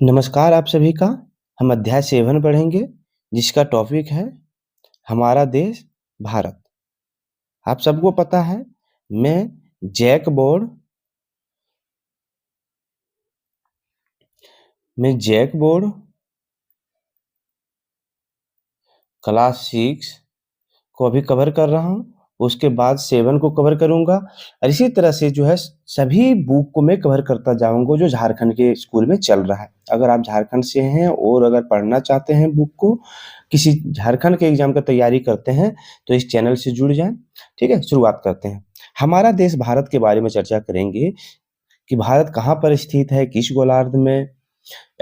नमस्कार आप सभी का। हम अध्याय 7 पढ़ेंगे जिसका टॉपिक है हमारा देश भारत। आप सबको पता है मैं जैक बोर्ड क्लास 6 को अभी कवर कर रहा हूँ। उसके बाद 7 को कवर करूँगा और इसी तरह से जो है सभी बुक को मैं कवर करता जाऊँगा जो झारखंड के स्कूल में चल रहा है। अगर आप झारखंड से हैं और अगर पढ़ना चाहते हैं बुक को, किसी झारखंड के एग्जाम का तैयारी करते हैं तो इस चैनल से जुड़ जाएं। ठीक है, शुरुआत करते हैं। हमारा देश भारत के बारे में चर्चा करेंगे कि भारत कहाँ पर स्थित है, किस गोलार्ध में,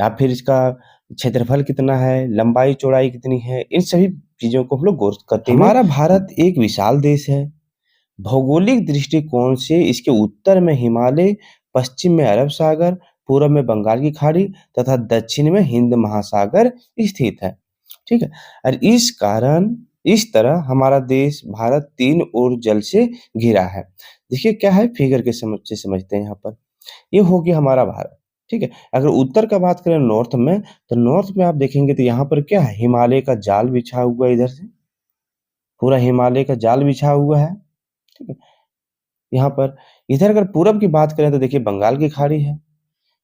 या फिर इसका क्षेत्रफल कितना है, लंबाई चौड़ाई कितनी है, इन सभी चीजों को हम लोग गौर करते हुए हमारा भारत एक विशाल देश है। भौगोलिक दृष्टिकोण से इसके उत्तर में हिमालय, पश्चिम में अरब सागर, पूर्व में बंगाल की खाड़ी तथा दक्षिण में हिंद महासागर स्थित है। ठीक है, और इस कारण इस तरह हमारा देश भारत तीन ओर जल से घिरा है। देखिए क्या है, फिगर के समझते हैं यहाँ पर। ये हो गया हमारा भारत। ठीक है, अगर उत्तर का बात करें नॉर्थ में, तो नॉर्थ में आप देखेंगे तो यहाँ पर क्या है, हिमालय का जाल बिछा हुआ है। इधर से पूरा हिमालय का जाल बिछा हुआ है। ठीक है, यहाँ पर इधर अगर पूरब की बात करें तो देखिए बंगाल की खाड़ी है,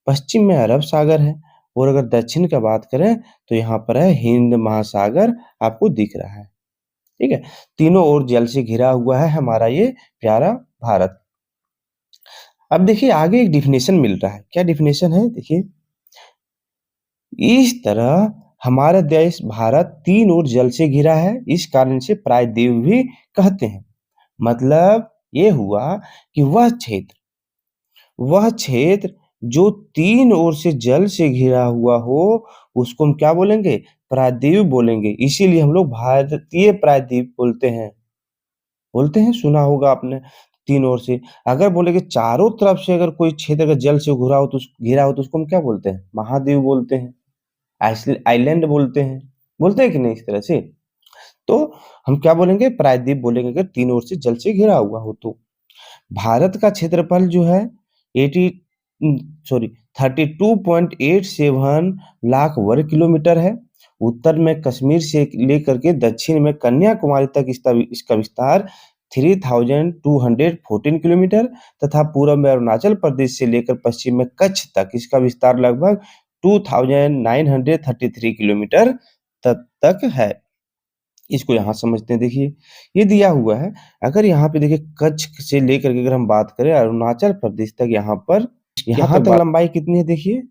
पश्चिम में अरब सागर है, और अगर दक्षिण का बात करें तो यहाँ पर है हिंद महासागर आपको दिख रहा है। ठीक है, तीनों ओर जल से घिरा हुआ है हमारा ये प्यारा भारत। अब देखिए आगे एक डिफिनेशन मिल रहा है। क्या डिफिनेशन है, देखिए इस तरह हमारा देश भारत तीन ओर जल से घिरा है, इस कारण से प्रायद्वीप भी कहते हैं। मतलब ये हुआ कि वह क्षेत्र जो तीन ओर से जल से घिरा हुआ हो उसको हम क्या बोलेंगे, प्रायद्वीप बोलेंगे। इसीलिए हम लोग भारतीय प्रायद्वीप बोलते हैं, सुना होगा आपने। तीन ओर से अगर बोले कि चारों तरफ से अगर कोई क्षेत्र अगर जल से घिरा हो तो उसको हम क्या बोलते हैं, महाद्वीप बोलते हैं, आइलैंड बोलते हैं कि नहीं इस तरह से। तो हम क्या बोलेंगे, प्रायद्वीप बोलेंगे अगर तीन ओर से जल से घिरा हुआ हो तो। भारत का क्षेत्रफल जो है 80 सॉरी 32.87 लाख वर्ग किलोमीटर है। उत्तर में कश्मीर से लेकर के दक्षिण में कन्याकुमारी तक इसका विस्तार 3214 किलोमीटर तथा पूर्व में अरुणाचल प्रदेश से लेकर पश्चिम में कच्छ तक इसका विस्तार लगभग 2933 किलोमीटर तक है। इसको यहाँ समझते हैं। देखिए ये दिया हुआ है, अगर यहाँ पे देखिए कच्छ से लेकर के अगर हम बात करें अरुणाचल प्रदेश तक, यहाँ तक लंबाई कितनी है, देखिए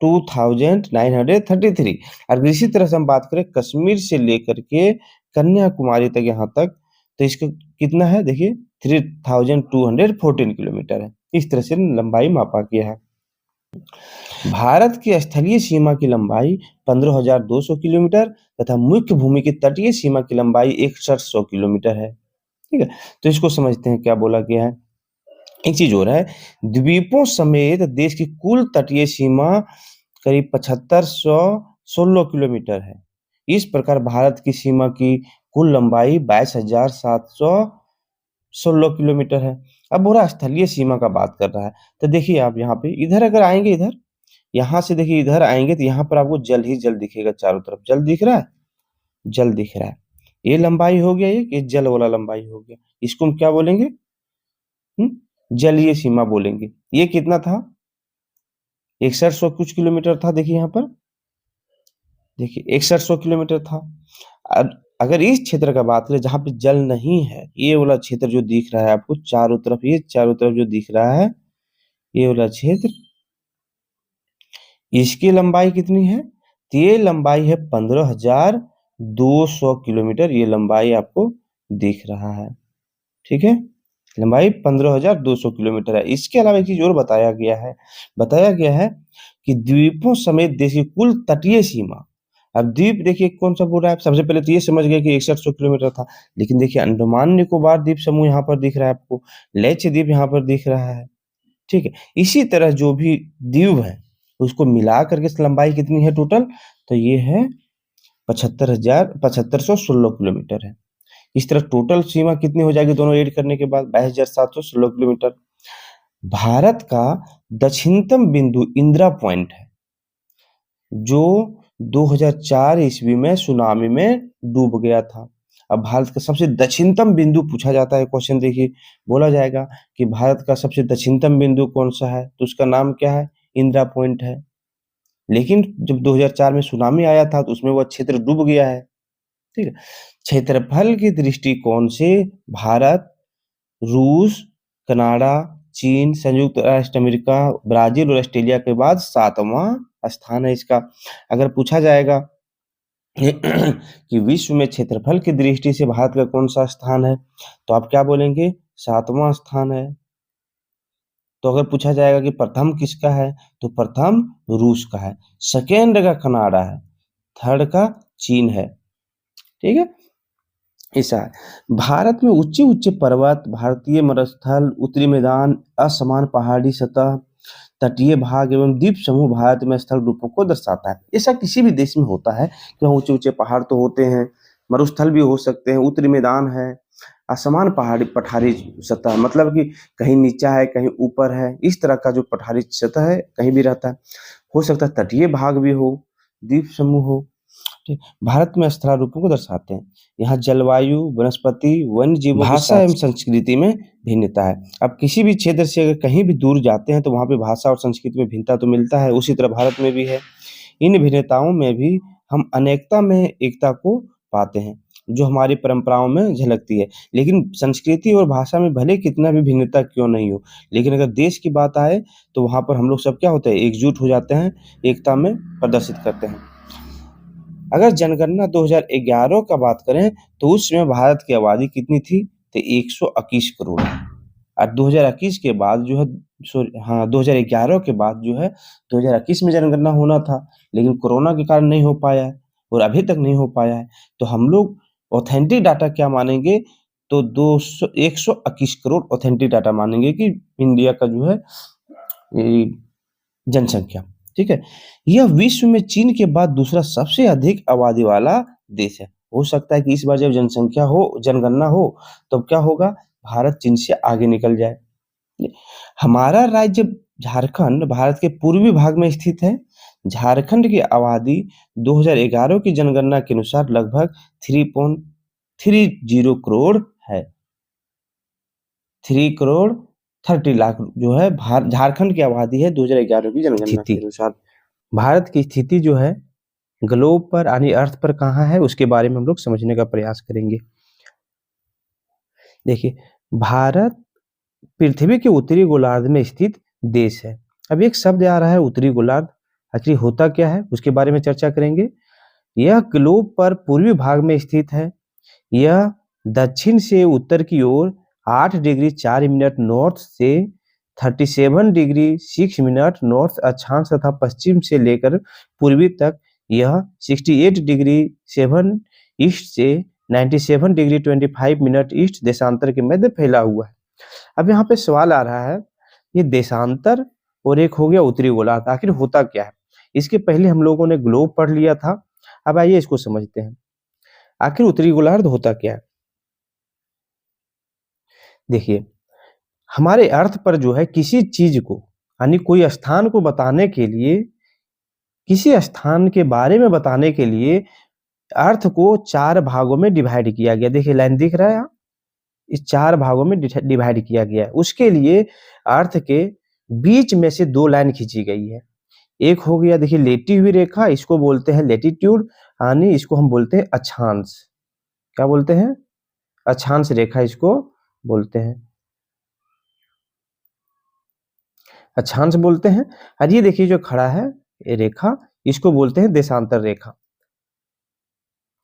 2933। और इसी तरह से हम बात करें कश्मीर से लेकर के कन्याकुमारी तक यहाँ तक, तो इसका कितना है, देखिए 3214 किलोमीटर है। इस तरह से लंबाई मापा गया है। भारत की स्थलीय सीमा की लंबाई 15,200 किलोमीटर तथा मुख्य भूमि की तटीय सीमा की लंबाई 6100 किलोमीटर है। ठीक है, तो इसको समझते हैं क्या बोला गया है। एक चीज और है, द्वीपों समेत देश की कुल तटीय सीमा करीब 7516 किलोमीटर है। इस प्रकार भारत की सीमा की कुल लंबाई 22,716 किलोमीटर है। अब बोला स्थलीय सीमा का बात कर रहा है, तो देखिए आप यहाँ पे इधर अगर आएंगे, इधर यहाँ से देखिए इधर आएंगे तो यहाँ पर आपको जल ही जल दिखेगा। चारों तरफ जल दिख रहा है, जल दिख रहा है। ये लंबाई हो गया, ये जल वाला लंबाई हो गया। इसको हम क्या बोलेंगे, जलीय सीमा बोलेंगे। ये कितना था, 6100 कुछ किलोमीटर था। देखिए यहाँ पर देखिए 6100 किलोमीटर था। अब अगर इस क्षेत्र का बात करें जहां पे जल नहीं है, ये वाला क्षेत्र जो दिख रहा है आपको चारों तरफ, ये चारों तरफ जो दिख रहा है ये वाला क्षेत्र, इसकी लंबाई कितनी है, तो ये लंबाई है 15,200 किलोमीटर। ये लंबाई आपको दिख रहा है। ठीक है, लंबाई 15,200 किलोमीटर है। इसके अलावा एक चीज और बताया गया है कि द्वीपों समेत देश की कुल तटीय सीमा। अब द्वीप देखिए कौन सा बोल रहा है, सबसे पहले तो ये समझ गए कि 6100 किलोमीटर था, लेकिन देखिए अंडमान निकोबार द्वीप समूह यहाँ पर दिख रहा है आपको, लक्षद्वीप यहाँ पर दिख रहा है। ठीक है, इसी तरह जो भी द्वीप है उसको मिला करके लंबाई कितनी है टोटल, तो ये है 75,716 किलोमीटर है। इस तरह टोटल सीमा कितनी हो जाएगी दोनों ऐड करने के बाद, 22,716 किलोमीटर। भारत का दक्षिणतम बिंदु इंदिरा पॉइंट है। जो 2004 ईस्वी में सुनामी में डूब गया था। अब भारत का सबसे दक्षिणतम बिंदु पूछा जाता है क्वेश्चन, देखिए बोला जाएगा कि भारत का सबसे दक्षिणतम बिंदु कौन सा है, तो उसका नाम क्या है, इंदिरा पॉइंट है। लेकिन जब 2004 में सुनामी आया था तो उसमें वह क्षेत्र डूब गया है। ठीक है। क्षेत्रफल की दृष्टिकोण से भारत रूस, कनाडा, चीन, संयुक्त राष्ट्र अमेरिका, ब्राजील और ऑस्ट्रेलिया के बाद 7वां स्थान है इसका। अगर पूछा जाएगा कि विश्व में क्षेत्रफल की दृष्टि से भारत का कौन सा स्थान है, तो आप क्या बोलेंगे, 7वां स्थान है। तो अगर पूछा जाएगा कि प्रथम किसका है, तो प्रथम रूस का है, सेकेंड का कनाडा है, थर्ड का चीन है। ठीक है, ऐसा है। भारत में ऊंचे ऊंचे पर्वत, भारतीय मरुस्थल, उत्तरी मैदान, असमान पहाड़ी सतह, तटीय भाग एवं द्वीप समूह भारत में स्थल रूपों को दर्शाता है। ऐसा किसी भी देश में होता है कि वहाँ ऊंचे ऊंचे पहाड़ तो होते हैं, मरुस्थल भी हो सकते हैं, उत्तरी मैदान है, असमान पहाड़ी पठारी सतह, मतलब कि कहीं नीचा है कहीं ऊपर है, इस तरह का जो पठारी सतह है कहीं भी रहता है। हो सकता है तटीय भाग भी हो, द्वीप समूह हो। ठीक, भारत में स्थल रूपों को दर्शाते हैं। यहाँ जलवायु, वनस्पति, वन्य जीवों, भाषा एवं संस्कृति में भिन्नता है। अब किसी भी क्षेत्र से अगर कहीं भी दूर जाते हैं तो वहाँ पे भाषा और संस्कृति में भिन्नता तो मिलता है, उसी तरह भारत में भी है। इन भिन्नताओं में भी हम अनेकता में एकता को पाते हैं, जो हमारी परंपराओं में झलकती है। लेकिन संस्कृति और भाषा में भले कितना भी भिन्नता क्यों नहीं हो, लेकिन अगर देश की बात आए तो वहाँ पर हम लोग सब क्या होते हैं, एकजुट हो जाते हैं, एकता में प्रदर्शित करते हैं। अगर जनगणना 2011 का बात करें तो उस समय भारत की आबादी कितनी थी, तो 121 करोड़। और 2021 के बाद जो है, सॉरी हाँ, 2011 के बाद जो है 2021 में जनगणना होना था, लेकिन कोरोना के कारण नहीं हो पाया है और अभी तक नहीं हो पाया है। तो हम लोग ऑथेंटिक डाटा क्या मानेंगे, तो 121 करोड़ ऑथेंटिक डाटा मानेंगे कि इंडिया का जो है ये जनसंख्या। ठीक है, यह विश्व में चीन के बाद दूसरा सबसे अधिक आबादी वाला देश है। हो सकता है कि इस बार जब जनसंख्या हो, जनगणना हो, तब क्या होगा, भारत चीन से आगे निकल जाए। हमारा राज्य झारखंड भारत के पूर्वी भाग में स्थित है। झारखंड की आबादी 2011 की जनगणना के अनुसार लगभग 3.30 करोड़ है। 3 करोड़ 30 लाख जो है झारखंड की आबादी है 2011 की जनगणना के अनुसार। भारत की स्थिति जो है ग्लोब पर यानी अर्थ पर कहाँ है, उसके बारे में हम लोग समझने का प्रयास करेंगे। देखिए, भारत पृथ्वी के उत्तरी गोलार्ध में स्थित देश है। अब एक शब्द आ रहा है उत्तरी गोलार्ध, आखिर होता क्या है उसके बारे में चर्चा करेंगे। यह ग्लोब पर पूर्वी भाग में स्थित है। यह दक्षिण से उत्तर की ओर 8 डिग्री 4 मिनट नॉर्थ से 37 डिग्री 6 मिनट नॉर्थ अक्षांश तथा पश्चिम से लेकर पूर्वी तक यह 68 डिग्री 7 ईस्ट से 97 डिग्री 25 मिनट ईस्ट देशांतर के मध्य फैला हुआ है। अब यहाँ पे सवाल आ रहा है, ये देशांतर और एक हो गया उत्तरी गोलार्ध, आखिर होता क्या है। इसके पहले हम लोगों ने ग्लोब पढ़ लिया था, अब आइए इसको समझते हैं। आखिर उत्तरी गोलार्ध होता क्या है। देखिए, हमारे अर्थ पर जो है किसी चीज को यानी कोई स्थान को बताने के लिए, किसी स्थान के बारे में बताने के लिए अर्थ को 4 भागों में डिवाइड किया गया। देखिए लाइन दिख रहा है यहाँ, इस 4 भागों में डिवाइड किया गया है। उसके लिए अर्थ के बीच में से 2 लाइन खींची गई है। एक हो गया देखिए लेटी हुई रेखा, इसको बोलते हैं लेटीट्यूड, यानी इसको हम बोलते हैं अक्षांश। क्या बोलते हैं, अक्षांश रेखा इसको बोलते हैं, अक्षांश बोलते हैं। और ये देखिए जो खड़ा है ये रेखा, इसको बोलते हैं देशांतर रेखा।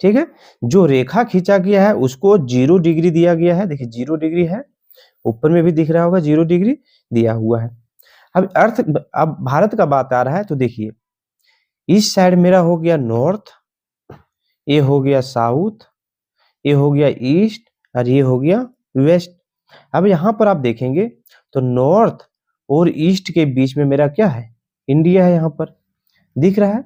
ठीक है, जो रेखा खींचा गया है उसको 0 डिग्री दिया गया है। देखिए 0 डिग्री है, ऊपर में भी दिख रहा होगा 0 डिग्री दिया हुआ है। अब भारत का बात आ रहा है तो देखिए इस साइड मेरा हो गया नॉर्थ, ये हो गया साउथ, ये हो गया ईस्ट और ये हो गया वेस्ट। अब यहाँ पर आप देखेंगे तो नॉर्थ और ईस्ट के बीच में मेरा क्या है, इंडिया है, यहाँ पर दिख रहा है।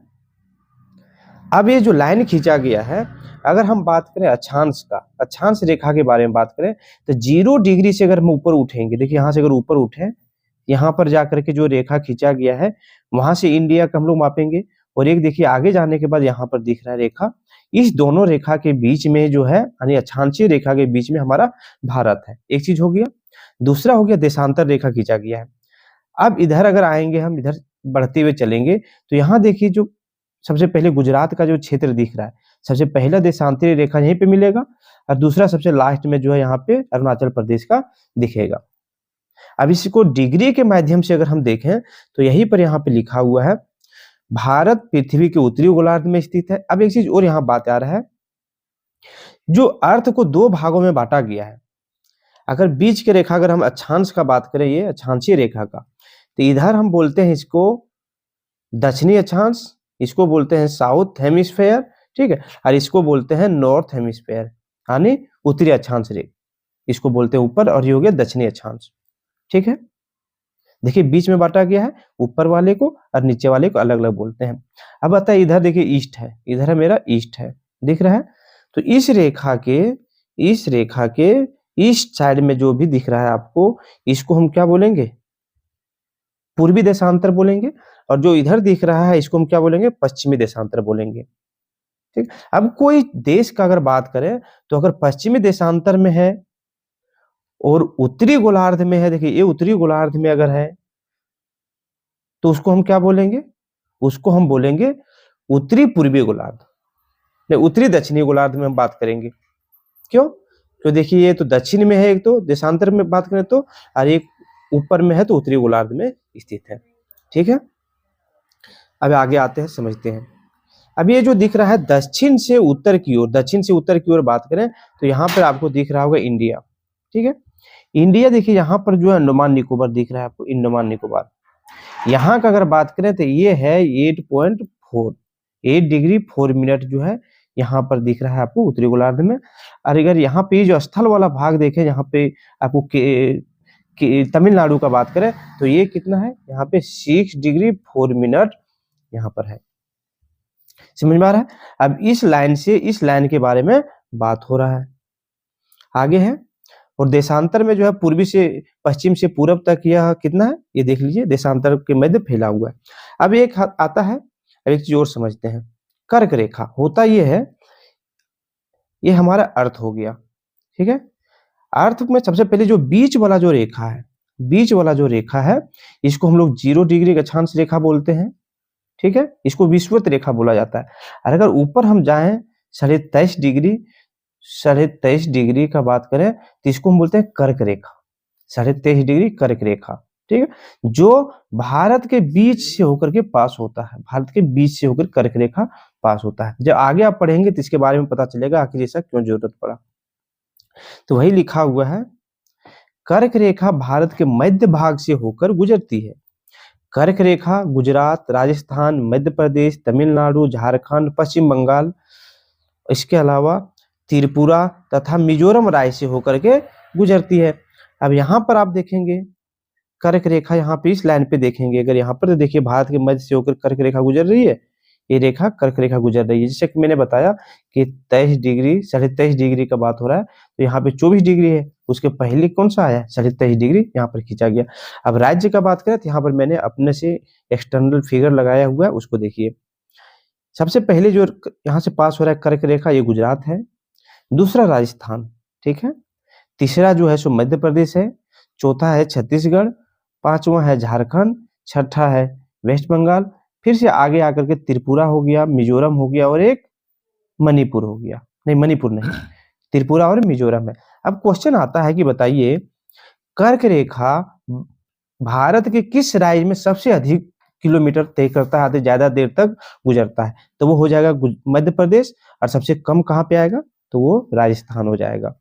अब ये जो लाइन खींचा गया है, अगर हम बात करें अक्षांश का, अक्षांश रेखा के बारे में बात करें तो 0 डिग्री से अगर हम ऊपर उठेंगे, देखिए यहाँ से अगर ऊपर उठे, यहाँ पर जाकर के जो रेखा खींचा गया है वहां से इंडिया का हम लोग मापेंगे, और एक देखिए आगे जाने के बाद यहाँ पर दिख रहा है रेखा। इस दोनों रेखा के बीच में जो है यानी अक्षांशीय रेखा के बीच में हमारा भारत है, एक चीज हो गया। दूसरा हो गया देशांतर रेखा खींचा गया है। अब इधर अगर आएंगे, हम इधर बढ़ते हुए चलेंगे तो यहाँ देखिए जो सबसे पहले गुजरात का जो क्षेत्र दिख रहा है, सबसे पहला देशांतरीय रेखा यहीं पे मिलेगा, और दूसरा सबसे लास्ट में जो है यहाँ पे अरुणाचल प्रदेश का दिखेगा। अब इसको डिग्री के माध्यम से अगर हम देखें तो यहीं पर यहाँ पे लिखा हुआ है भारत पृथ्वी के उत्तरी गोलार्ध में स्थित है। अब एक चीज और यहाँ बात आ रहा है, जो अर्थ को दो भागों में बांटा गया है। अगर बीच के रेखा अगर हम अक्षांश का बात करें, ये अक्षांशीय रेखा का, तो इधर हम बोलते हैं इसको दक्षिणी अक्षांश, इसको बोलते हैं साउथ हेमिस्फेयर, ठीक है, और इसको बोलते हैं नॉर्थ हेमिस्फेयर यानी उत्तरी अक्षांश रेखा, इसको बोलते हैं ऊपर, और ये हो गया दक्षिणी अक्षांश। ठीक है, देखिए बीच में बांटा गया है, ऊपर वाले को और नीचे वाले को अलग अलग बोलते हैं। अब आता है इधर देखिए ईस्ट है, इधर है मेरा ईस्ट है, दिख रहा है। तो इस रेखा के ईस्ट साइड में जो भी दिख रहा है आपको, इसको हम क्या बोलेंगे, पूर्वी देशांतर बोलेंगे, और जो इधर दिख रहा है इसको हम क्या बोलेंगे, पश्चिमी देशांतर बोलेंगे। ठीक, अब कोई देश का अगर बात करें तो अगर पश्चिमी देशांतर में है और उत्तरी गोलार्ध में है, देखिए ये उत्तरी गोलार्ध में अगर है तो उसको हम क्या बोलेंगे, उसको हम बोलेंगे उत्तरी पूर्वी गोलार्ध, नहीं उत्तरी दक्षिणी गोलार्ध में हम बात करेंगे। क्यों, तो देखिए ये तो दक्षिण में है, एक तो देशांतर में बात करें तो, और एक ऊपर में है तो उत्तरी गोलार्ध में स्थित है। ठीक है, अब आगे आते हैं, समझते हैं। अब ये जो दिख रहा है दक्षिण से उत्तर की ओर, दक्षिण से उत्तर की ओर बात करें तो यहाँ पर आपको दिख रहा होगा इंडिया। ठीक है, इंडिया देखिए यहाँ पर जो है अंडमान निकोबार दिख रहा है आपको, अंडमान निकोबार। यहाँ का अगर बात करें तो ये है 8 डिग्री 4 मिनट जो है यहाँ पर दिख रहा है आपको उत्तरी गोलार्ध में। और अगर यहाँ पे जो स्थल वाला भाग देखें, यहाँ पे आपको तमिलनाडु का बात करें तो ये कितना है, यहाँ पे 6 डिग्री 4 मिनट यहाँ पर है। समझ में आ रहा है। अब इस लाइन से इस लाइन के बारे में बात हो रहा है, आगे है। और देशांतर में जो है पूर्वी से पश्चिम से पूरब तक यह कितना है, ये देख लीजिए देशांतर के मध्य फैला हुआ है। अब एक आता है, अब एक चीज और समझते हैं, कर्क रेखा होता ये है, ये हमारा अर्थ हो गया। ठीक है, अर्थ में सबसे पहले जो बीच वाला जो रेखा है, बीच वाला जो रेखा है इसको हम लोग 0 डिग्री अक्षांश रेखा बोलते हैं। ठीक है, इसको विषुवत रेखा बोला जाता है। और अगर ऊपर हम जाएं 23.5 डिग्री का बात करें तो इसको हम बोलते हैं कर्क रेखा, 23.5 डिग्री कर्क रेखा। ठीक है, जो भारत के बीच से होकर के पास होता है, भारत के बीच से होकर कर्क रेखा पास होता है। जब आगे आप पढ़ेंगे तो इसके बारे में पता चलेगा आखिर ऐसा क्यों जरूरत पड़ा। तो वही लिखा हुआ है, कर्क रेखा भारत के मध्य भाग से होकर गुजरती है। कर्क रेखा गुजरात, राजस्थान, मध्य प्रदेश, तमिलनाडु, झारखंड, पश्चिम बंगाल, इसके अलावा त्रिपुरा तथा मिजोरम राज्य से होकर के गुजरती है। अब यहाँ पर आप देखेंगे कर्क रेखा, यहाँ पे इस लाइन पे देखेंगे, अगर यहाँ पर तो देखिए भारत के मध्य से होकर कर्क रेखा गुजर रही है, ये रेखा कर्क रेखा गुजर रही है। जैसे कि मैंने बताया कि 23 डिग्री 23.5 डिग्री का बात हो रहा है, तो यहाँ पे 24 डिग्री है, उसके पहले कौन सा आया, 23.5 डिग्री यहाँ पर खींचा गया। अब राज्य का बात करें तो यहाँ पर मैंने अपने से एक्सटर्नल फिगर लगाया हुआ है, उसको देखिए। सबसे पहले जो यहाँ से पास हो रहा है कर्क रेखा, ये गुजरात है, दूसरा राजस्थान, ठीक है, तीसरा जो है सो मध्य प्रदेश है, चौथा है छत्तीसगढ़, पांचवा है झारखंड, छठा है वेस्ट बंगाल, फिर से आगे आकर के त्रिपुरा हो गया, मिजोरम हो गया, और एक मणिपुर हो गया, नहीं मणिपुर नहीं, त्रिपुरा और मिजोरम है। अब क्वेश्चन आता है कि बताइए कर्क रेखा भारत के किस राज्य में सबसे अधिक किलोमीटर तय करता है, ज्यादा देर तक गुजरता है, तो वो हो जाएगा मध्य प्रदेश, और सबसे कम कहाँ पे आएगा, तो वो राजस्थान हो जाएगा।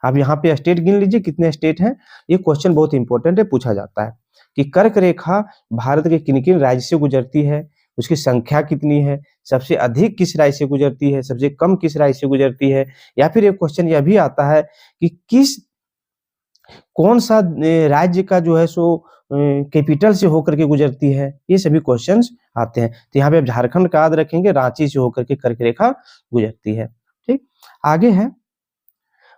अब यहाँ पे स्टेट गिन लीजिए कितने स्टेट हैं, ये क्वेश्चन बहुत इंपॉर्टेंट है, पूछा जाता है कि कर्क रेखा भारत के किन किन राज्य से गुजरती है, उसकी संख्या कितनी है, सबसे अधिक किस राज्य से गुजरती है, सबसे कम किस राज्य से गुजरती है, या फिर एक क्वेश्चन यह भी आता है कि कौन सा राज्य का जो है सो कैपिटल से होकर के गुजरती है, ये सभी क्वेश्चंस आते हैं। तो यहाँ पे आप झारखंड का याद रखेंगे, रांची से होकर के कर्क रेखा गुजरती है। ठीक, आगे है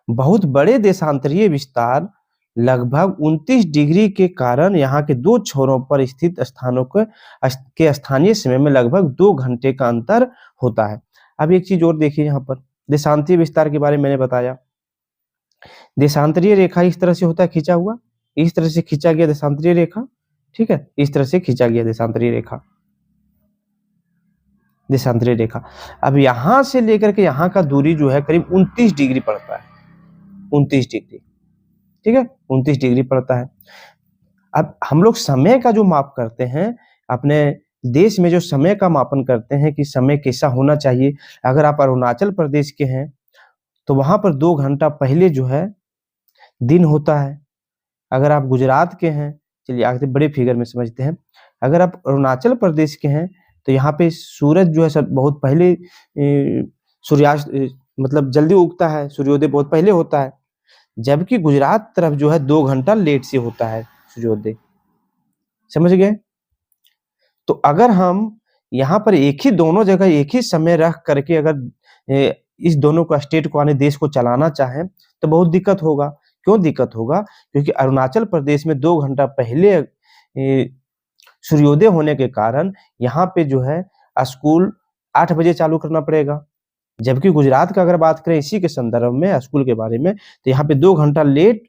बहुत बड़े देशांतरीय विस्तार लगभग 29 डिग्री के कारण यहाँ के दो छोरों पर स्थित स्थानों के स्थानीय समय में लगभग 2 घंटे का अंतर होता है। अब एक चीज और देखिए यहाँ पर, देशांतरीय विस्तार के बारे में मैंने बताया। देशांतरीय रेखा इस तरह से होता है खींचा हुआ, इस तरह से खींचा गया देशांतरीय रेखा, ठीक है, इस तरह से खींचा गया देशांतरीय रेखा, देशांतरीय रेखा। अब यहां से लेकर के यहाँ का दूरी जो है करीब 29 डिग्री पड़ता है, 29 डिग्री, ठीक है, 29 डिग्री पड़ता है। अब हम लोग समय का जो माप करते हैं, अपने देश में जो समय का मापन करते हैं कि समय कैसा होना चाहिए, अगर आप अरुणाचल प्रदेश के हैं तो वहां पर 2 घंटा पहले जो है दिन होता है। अगर आप गुजरात के हैं, चलिए आगे बड़े फिगर में समझते हैं, अगर आप अरुणाचल प्रदेश के हैं तो यहाँ पे सूरज जो है सब बहुत पहले सूर्यास्त मतलब जल्दी उगता है, सूर्योदय बहुत पहले होता है, जबकि गुजरात तरफ जो है 2 घंटा लेट से होता है सूर्योदय। समझ गए? तो अगर हम यहाँ पर एक ही दोनों जगह एक ही समय रख करके अगर इस दोनों को स्टेट को आने देश को चलाना चाहें तो बहुत दिक्कत होगा। क्यों दिक्कत होगा? क्योंकि अरुणाचल प्रदेश में 2 घंटा पहले सूर्योदय होने के कारण यहाँ पे जो है स्कूल 8 बजे चालू करना पड़ेगा, जबकि गुजरात का अगर बात करें इसी के संदर्भ में स्कूल के बारे में, तो यहाँ पे 2 घंटा लेट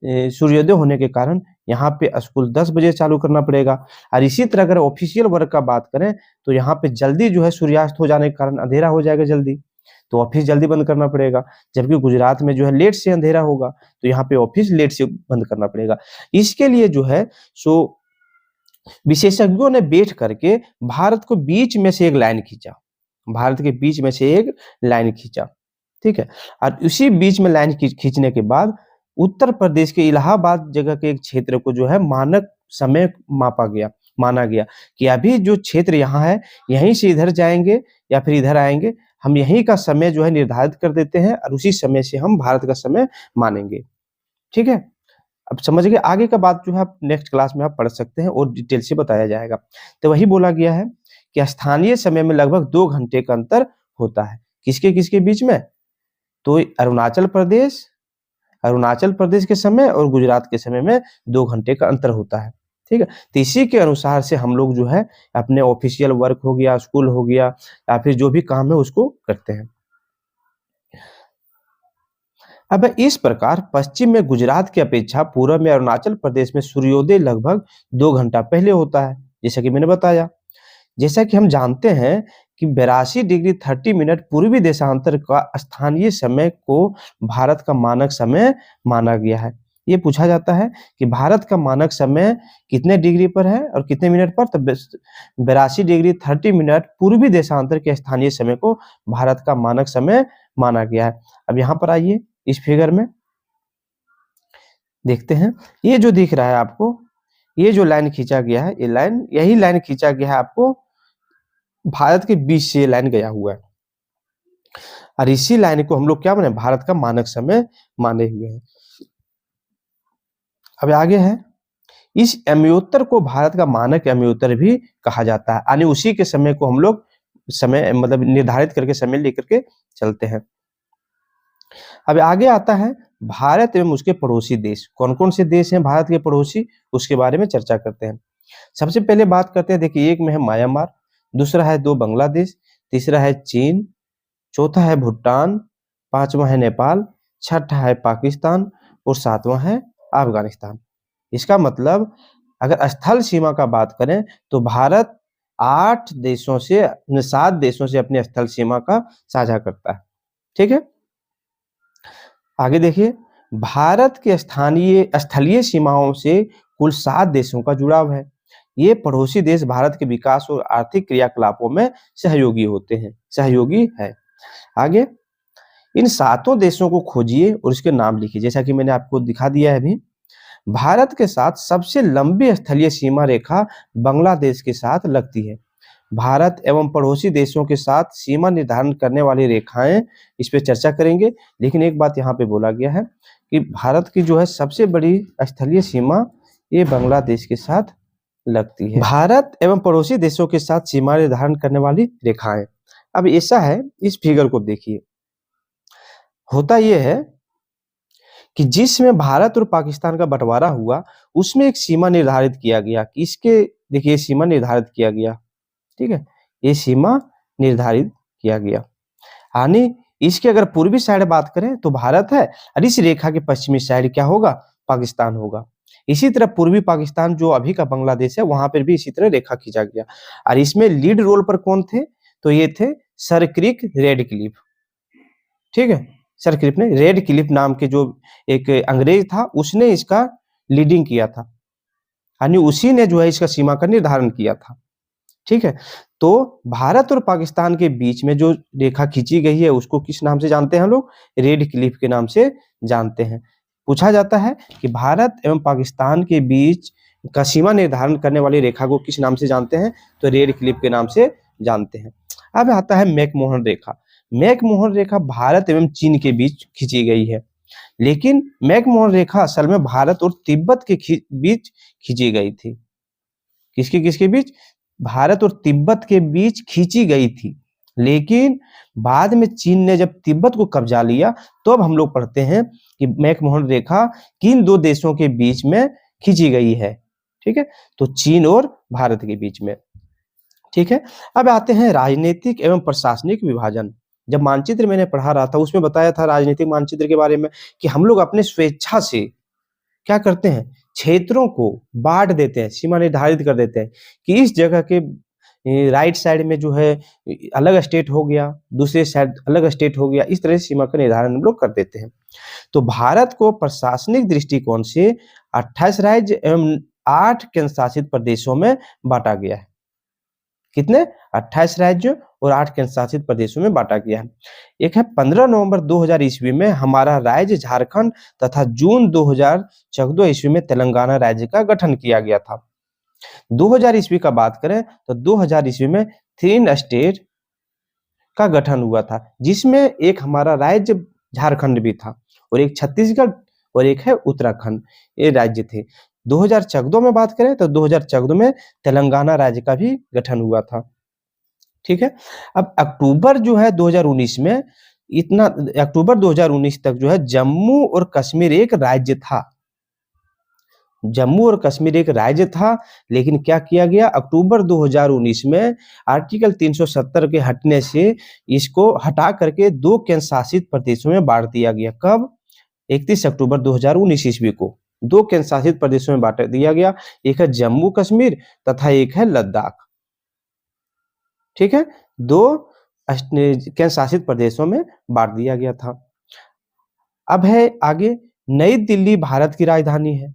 सूर्योदय होने के कारण यहाँ पे स्कूल 10 बजे चालू करना पड़ेगा। और इसी तरह अगर ऑफिशियल वर्क का बात करें तो यहाँ पे जल्दी जो है सूर्यास्त हो जाने के कारण अंधेरा हो जाएगा जल्दी, तो ऑफिस जल्दी बंद करना पड़ेगा, जबकि गुजरात में जो है लेट से अंधेरा होगा तो यहाँ पे ऑफिस लेट से बंद करना पड़ेगा। इसके लिए जो है सो विशेषज्ञों ने बैठ करके भारत को बीच में से एक लाइन खींचा, भारत के बीच में से एक लाइन खींचा, ठीक है। और उसी बीच में लाइन खींचने के बाद उत्तर प्रदेश के इलाहाबाद जगह के एक क्षेत्र को जो है मानक समय माना गया कि अभी जो क्षेत्र यहाँ है यहीं से इधर जाएंगे या फिर इधर आएंगे, हम यहीं का समय जो है निर्धारित कर देते हैं और उसी समय से हम भारत का समय मानेंगे, ठीक है। अब समझ गए? आगे का बात जो है आप नेक्स्ट क्लास में आप पढ़ सकते हैं और डिटेल से बताया जाएगा। तो वही बोला गया है कि स्थानीय समय में लगभग 2 घंटे का अंतर होता है। किसके किसके बीच में? तो अरुणाचल प्रदेश के समय और गुजरात के समय में 2 घंटे का अंतर होता है, ठीक है। तो इसी के अनुसार से हम लोग जो है अपने ऑफिशियल वर्क हो गया, स्कूल हो गया या फिर जो भी काम है उसको करते हैं। अब इस प्रकार पश्चिम में गुजरात की अपेक्षा पूर्व में अरुणाचल प्रदेश में सूर्योदय लगभग 2 घंटा पहले होता है, जैसा कि मैंने बताया। जैसा कि हम जानते हैं कि 82 डिग्री 30 मिनट पूर्वी देशांतर का स्थानीय समय को भारत का मानक समय माना गया है। ये पूछा जाता है कि भारत का मानक समय कितने डिग्री पर है और कितने मिनट पर, तो 82 डिग्री 30 मिनट पूर्वी देशांतर के स्थानीय समय को भारत का मानक समय माना गया है। अब यहाँ पर आइए इस फिगर में देखते हैं, ये जो दिख रहा है आपको, ये जो लाइन खींचा गया है, ये लाइन, यही लाइन खींचा गया है आपको भारत के बीच से, ये लाइन गया हुआ है और इसी लाइन को हम लोग क्या माने? भारत का मानक समय माने हुए हैं। अब आगे है, इस अमयोत्तर को भारत का मानक अमयोत्तर भी कहा जाता है, यानी उसी के समय को हम लोग समय मतलब निर्धारित करके समय लेकर के चलते हैं। अब आगे आता है भारत एवं उसके पड़ोसी देश। कौन कौन से देश हैं भारत के पड़ोसी, उसके बारे में चर्चा करते हैं। सबसे पहले बात करते हैं, देखिए एक में है म्यांमार, दूसरा है 2 बांग्लादेश, तीसरा है चीन, चौथा है भूटान, 5वां है नेपाल, छठा है पाकिस्तान और 7वां है अफगानिस्तान। इसका मतलब अगर स्थल सीमा का बात करें तो भारत 7 देशों से अपनी स्थल सीमा का साझा करता है, ठीक है। आगे देखिए, भारत के स्थलीय सीमाओं से कुल 7 देशों का जुड़ाव है। ये पड़ोसी देश भारत के विकास और आर्थिक क्रियाकलापों में सहयोगी है। आगे, इन 7 देशों को खोजिए और इसके नाम लिखिए, जैसा कि मैंने आपको दिखा दिया है अभी। भारत के साथ सबसे लंबी स्थलीय सीमा रेखा बांग्लादेश के साथ लगती है। भारत एवं पड़ोसी देशों के साथ सीमा निर्धारण करने वाली रेखाएं, इस पे चर्चा करेंगे। लेकिन एक बात यहाँ पे बोला गया है कि भारत की जो है सबसे बड़ी स्थलीय सीमा ये बांग्लादेश के साथ लगती है। भारत एवं पड़ोसी देशों के साथ सीमा निर्धारण करने वाली रेखाएं, अब ऐसा है, इस फिगर को देखिए, होता यह है कि जिसमें भारत और पाकिस्तान का बंटवारा हुआ, उसमें एक सीमा निर्धारित किया गया कि इसके देखिए ये सीमा निर्धारित किया गया, ठीक है? ये सीमा निर्धारित किया गया। यानी इसके अगर पूर्वी साइड बात करें तो भारत है और इस रेखा के पश्चिमी साइड क्या होगा? पाकिस्तान होगा। इसी तरह पूर्वी पाकिस्तान जो अभी का बांग्लादेश है वहां पर भी इसी तरह रेखा खींचा गया और इसमें लीड रोल पर कौन थे? तो ये थे सर क्रिक रेडक्लिफ, ठीक है? सर क्लिफ ने रेड क्लिफ नाम के जो एक अंग्रेज था उसने इसका लीडिंग किया था, यानी उसी ने जो है इसका सीमा का निर्धारण किया था, ठीक है? तो भारत और पाकिस्तान के बीच में जो रेखा खींची गई है उसको किस नाम से जानते हैं हम लोग? रेड क्लिफ के नाम से जानते हैं। पूछा जाता है कि भारत एवं पाकिस्तान के बीच का सीमा निर्धारण करने वाली रेखा को किस नाम से जानते हैं? तो रेड क्लिफ के नाम से जानते हैं। अब आता है मैकमोहन रेखा। मैकमोहन रेखा भारत एवं चीन के बीच खींची गई है, लेकिन मैकमोहन रेखा असल में भारत और तिब्बत के बीच खींची गई थी। किसके किसके बीच? भारत और तिब्बत के बीच खींची गई थी, लेकिन बाद में चीन ने जब तिब्बत को कब्जा लिया तो अब हम लोग पढ़ते हैं कि मैकमोहन रेखा किन दो देशों के बीच में खींची गई है, ठीक है? तो चीन और भारत के बीच में, ठीक है? अब आते हैं राजनीतिक एवं प्रशासनिक विभाजन। जब मानचित्र मैंने पढ़ा रहा था उसमें बताया था राजनीतिक मानचित्र के बारे में कि हम लोग अपने स्वेच्छा से क्या करते हैं? क्षेत्रों को बांट देते हैं, सीमा निर्धारित कर देते हैं कि इस जगह के राइट साइड में जो है अलग स्टेट हो गया, दूसरे साइड अलग स्टेट हो गया, इस तरह से सीमा का निर्धारण हम लोग कर देते हैं। तो भारत को प्रशासनिक दृष्टिकोण से 28 राज्य एवं 8 केंद्र शासित प्रदेशों में बांटा गया है। कितने? 28 राज्यों और 8 केंद्र शासित प्रदेशों में बांटा गया है। एक है 15 नवंबर 2000 ईस्वी में हमारा राज्य झारखंड तथा जून 2014 ईस्वी में तेलंगाना राज्य का गठन किया गया था। 2000 ईस्वी का बात करें तो 2000 ईस्वी में 3 स्टेट का गठन हुआ था, जिसमें एक हमारा राज्य झारखंड भी था और एक छत्तीसगढ़ और एक है उत्तराखंड, ये राज्य थे। 2014 में बात करें तो 2014 में तेलंगाना राज्य का भी गठन हुआ था, ठीक है? अब अक्टूबर जो है 2019 में अक्टूबर 2019 तक जो है जम्मू और कश्मीर एक राज्य था। जम्मू और कश्मीर एक राज्य था, लेकिन क्या किया गया? अक्टूबर 2019 में आर्टिकल 370 के हटने से इसको हटा करके 2 केंद्र शासित प्रदेशों में बांट दिया गया। कब? 31 अक्टूबर 2019 ईस्वी को 2 केंद्र शासित प्रदेशों में बांट दिया गया। एक है जम्मू कश्मीर तथा एक है लद्दाख, ठीक है? 2 केंद्र शासित प्रदेशों में बांट दिया गया था। अब है आगे, नई दिल्ली भारत की राजधानी है।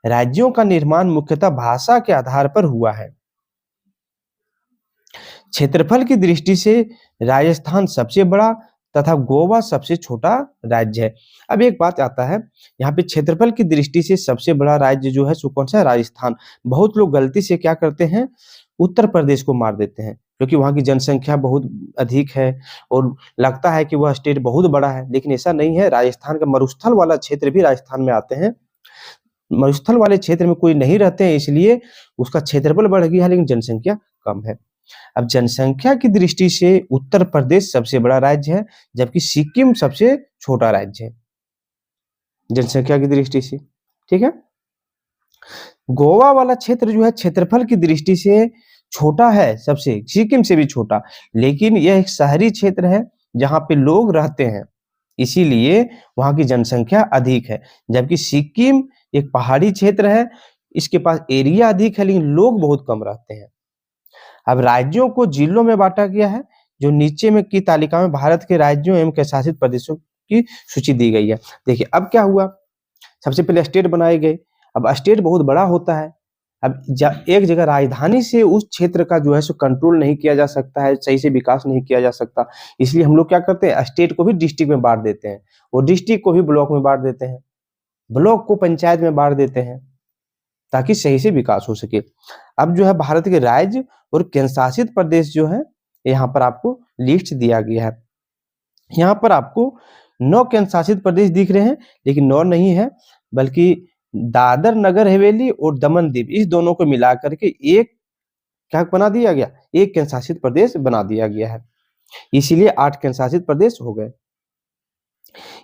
राज्यों का निर्माण मुख्यतः भाषा के आधार पर हुआ है। क्षेत्रफल की दृष्टि से राजस्थान सबसे बड़ा तथा गोवा सबसे छोटा राज्य है। अब एक बात आता है, यहाँ पे क्षेत्रफल की दृष्टि से सबसे बड़ा राज्य जो है सो कौन सा है? राजस्थान। बहुत लोग गलती से क्या करते हैं? उत्तर प्रदेश को मार देते हैं, क्योंकि वहाँ की जनसंख्या बहुत अधिक है और लगता है कि वह स्टेट बहुत बड़ा है, लेकिन ऐसा नहीं है। राजस्थान का मरुस्थल वाला क्षेत्र भी राजस्थान में आते हैं। मरुस्थल वाले क्षेत्र में कोई नहीं रहते हैं, इसलिए उसका क्षेत्रफल बढ़ गया है, लेकिन जनसंख्या कम है। अब जनसंख्या की दृष्टि से उत्तर प्रदेश सबसे बड़ा राज्य है, जबकि सिक्किम सबसे छोटा राज्य है जनसंख्या की दृष्टि से, ठीक है? गोवा वाला क्षेत्र जो है क्षेत्रफल की दृष्टि से छोटा है, सबसे सिक्किम से भी छोटा, लेकिन यह एक शहरी क्षेत्र है जहां पे लोग रहते हैं, इसीलिए वहां की जनसंख्या अधिक है। जबकि सिक्किम एक पहाड़ी क्षेत्र है, इसके पास एरिया अधिक है लेकिन लोग बहुत कम रहते हैं। अब राज्यों को जिलों में बांटा गया है, जो नीचे में की तालिका में भारत के राज्यों एवं केंद्र शासित प्रदेशों की सूची दी गई है। देखिए अब क्या हुआ, सबसे पहले स्टेट बनाए गए। अब स्टेट बहुत बड़ा होता है, अब एक जगह राजधानी से उस क्षेत्र का जो है सो कंट्रोल नहीं किया जा सकता है, सही से विकास नहीं किया जा सकता, इसलिए हम लोग क्या करते हैं? स्टेट को भी डिस्ट्रिक्ट में बांट देते हैं और डिस्ट्रिक्ट को भी ब्लॉक में बांट देते हैं, ब्लॉक को पंचायत में बांट देते हैं, ताकि सही से विकास हो सके। अब जो है भारत के राज्य और केंद्र शासित प्रदेश जो है यहाँ पर आपको लिस्ट दिया गया है। यहाँ पर आपको 9 केंद्र शासित प्रदेश दिख रहे हैं, लेकिन 9 नहीं है, बल्कि दादर नगर हवेली और दमन दीव, इस दोनों को मिला करके एक क्या बना दिया गया? एक केंद्र शासित प्रदेश बना दिया गया है, इसीलिए 8 केंद्र शासित प्रदेश हो गए।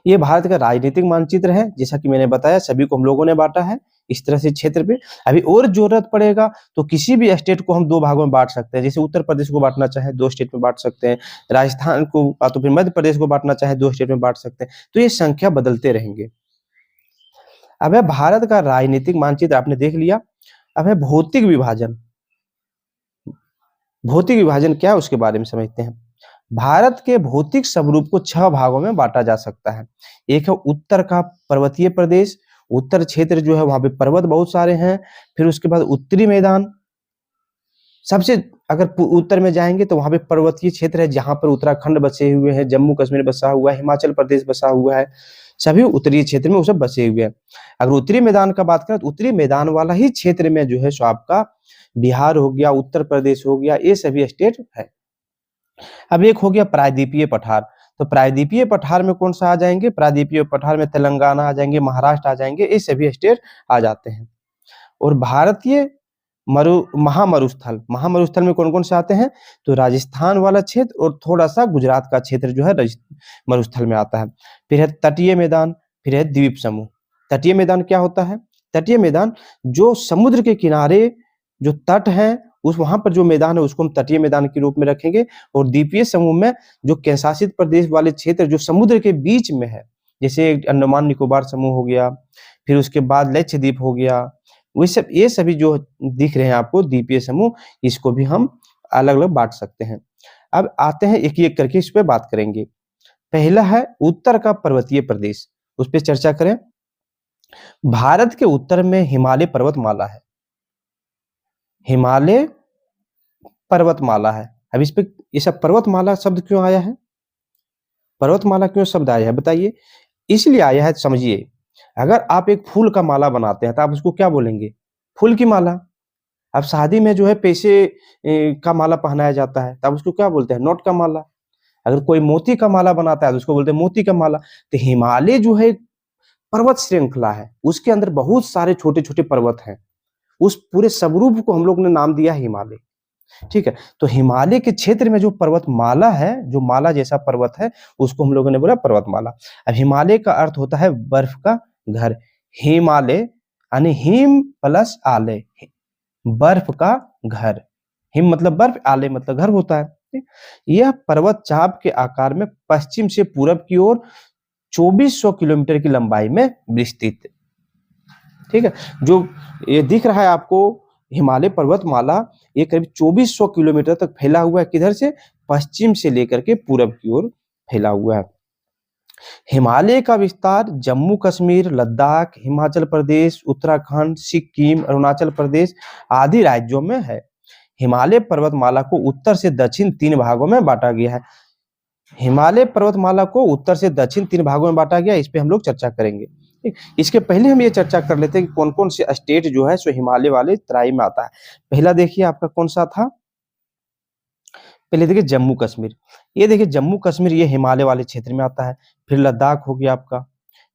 ये भारत का राजनीतिक मानचित्र है, जैसा कि मैंने बताया सभी को हम लोगों ने बांटा है इस तरह से क्षेत्र पे। अभी और जरूरत पड़ेगा तो किसी भी स्टेट को हम 2 भागों में बांट सकते हैं। जैसे उत्तर प्रदेश को बांटना चाहे 2 स्टेट में बांट सकते हैं, राजस्थान को तो फिर मध्य प्रदेश को बांटना चाहे 2 स्टेट में बांट सकते हैं। तो ये संख्या बदलते रहेंगे। अब है भारत का राजनीतिक मानचित्र आपने देख लिया। अब है भौतिक विभाजन। भौतिक विभाजन क्या है उसके बारे में समझते हैं। भारत के भौतिक स्वरूप को 6 भागों में बांटा जा सकता है। एक है उत्तर का पर्वतीय प्रदेश, उत्तर क्षेत्र जो है वहां पे पर्वत बहुत सारे हैं। फिर उसके बाद उत्तरी मैदान, सबसे अगर उत्तर में जाएंगे तो वहां पे पर्वतीय क्षेत्र है जहां पर उत्तराखंड बसे हुए हैं, जम्मू कश्मीर बसा हुआ है, हिमाचल प्रदेश बसा हुआ है, सभी उत्तरी क्षेत्र में वो सब बसे हुए हैं। अगर उत्तरी मैदान का बात करें तो उत्तरी मैदान वाला ही क्षेत्र में जो है सो आपका बिहार हो गया, उत्तर प्रदेश हो गया, ये सभी स्टेट है। अब एक हो गया प्रायद्वीपीय पठार। तो प्रायद्वीपीय पठार में कौन सा आ जाएंगे, प्रायद्वीपीय पठार में तेलंगाना आ जाएंगे, महाराष्ट्र आ जाएंगे, ये सभी स्टेट आ जाते हैं। और भारतीय महामरुस्थल, महामरुस्थल में कौन कौन से आते हैं, तो राजस्थान वाला क्षेत्र और थोड़ा सा गुजरात का क्षेत्र जो है मरुस्थल में आता है। फिर है तटीय मैदान, फिर है द्वीप समूह। तटीय मैदान क्या होता है, तटीय मैदान जो समुद्र के किनारे जो तट है उस वहां पर जो मैदान है उसको हम तटीय मैदान के रूप में रखेंगे। और द्वीपीय समूह में जो केंद्र शासित प्रदेश वाले क्षेत्र जो समुद्र के बीच में है, जैसे अंडमान निकोबार समूह हो गया, फिर उसके बाद लक्षद्वीप हो गया, वही सब ये सभी जो दिख रहे हैं आपको द्वीपीय समूह, इसको भी हम अलग अलग बांट सकते हैं। अब आते हैं एक एक करके इस पे बात करेंगे। पहला है उत्तर का पर्वतीय प्रदेश, उस पर चर्चा करें। भारत के उत्तर में हिमालय पर्वतमाला है, हिमालय पर्वतमाला है। अब इस पे ये सब पर्वतमाला शब्द क्यों आया है, पर्वतमाला क्यों शब्द आया है बताइए। इसलिए आया है, समझिए। अगर आप एक फूल का माला बनाते हैं तो आप उसको क्या बोलेंगे, फूल की माला। अब शादी में जो है पैसे का माला पहनाया जाता है तो आप उसको क्या बोलते हैं, नोट का माला। अगर कोई मोती का माला बनाता है तो उसको बोलते हैं मोती का माला। तो हिमालय जो है पर्वत श्रृंखला है, उसके अंदर बहुत सारे छोटे छोटे पर्वत हैं, उस पूरे स्वरूप को हम लोग ने नाम दिया हिमालय। ठीक है, तो हिमालय के क्षेत्र में जो पर्वतमाला है, जो माला जैसा पर्वत है, उसको हम लोगों ने बोला पर्वतमाला। अब हिमालय का अर्थ होता है बर्फ का घर। हिमालय यानी हिम प्लस आलय, बर्फ का घर। हिम मतलब बर्फ, आलय मतलब घर होता है। यह पर्वत चाप के आकार में पश्चिम से पूरब की ओर 2400 किलोमीटर की लंबाई में विस्तृत। ठीक है, जो ये दिख रहा है आपको हिमालय पर्वतमाला, ये करीब 2400 किलोमीटर तक फैला हुआ है। किधर से, पश्चिम से लेकर के पूरब की ओर फैला हुआ है। हिमालय का विस्तार जम्मू कश्मीर, लद्दाख, हिमाचल प्रदेश, उत्तराखंड, सिक्किम, अरुणाचल प्रदेश आदि राज्यों में है। हिमालय पर्वतमाला को उत्तर से दक्षिण 3 भागों में बांटा गया है। हिमालय पर्वतमाला को उत्तर से दक्षिण 3 भागों में बांटा गया, इस पे हम लोग चर्चा करेंगे। इसके पहले हम ये चर्चा कर लेते हैं कि कौन कौन से स्टेट जो है सो हिमालय वाले तराई में आता है। पहला देखिए आपका कौन सा था, पहले देखिए जम्मू कश्मीर। ये देखिए जम्मू कश्मीर ये हिमालय वाले क्षेत्र में आता है। फिर लद्दाख हो गया आपका,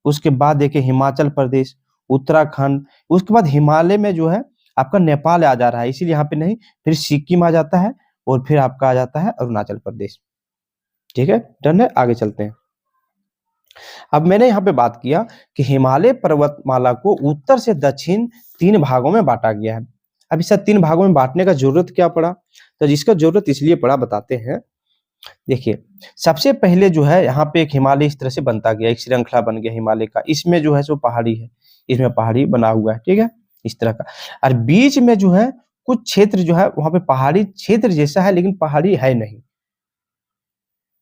उसके बाद देखिए हिमाचल प्रदेश, उत्तराखंड, उसके बाद हिमालय में जो है आपका नेपाल आ जा रहा है, इसीलिए यहाँ पे नहीं। फिर सिक्किम आ जाता है और फिर आपका आ जाता है अरुणाचल प्रदेश। ठीक है, डन है, आगे चलते हैं। अब मैंने यहाँ पे बात किया कि हिमालय पर्वतमाला को उत्तर से दक्षिण 3 भागों में बांटा गया है। अब इसे 3 भागों में बांटने का जरूरत क्या पड़ा, तो जिसका जरूरत इसलिए पड़ा बताते हैं। देखिए, सबसे पहले जो है यहाँ पे एक हिमालय इस तरह से बनता गया, एक श्रृंखला बन गया हिमालय का। इसमें जो है सो पहाड़ी है, इसमें पहाड़ी बना हुआ है, ठीक है, इस तरह का। और बीच में जो है कुछ क्षेत्र जो है वहां पे पहाड़ी क्षेत्र जैसा है लेकिन पहाड़ी है नहीं।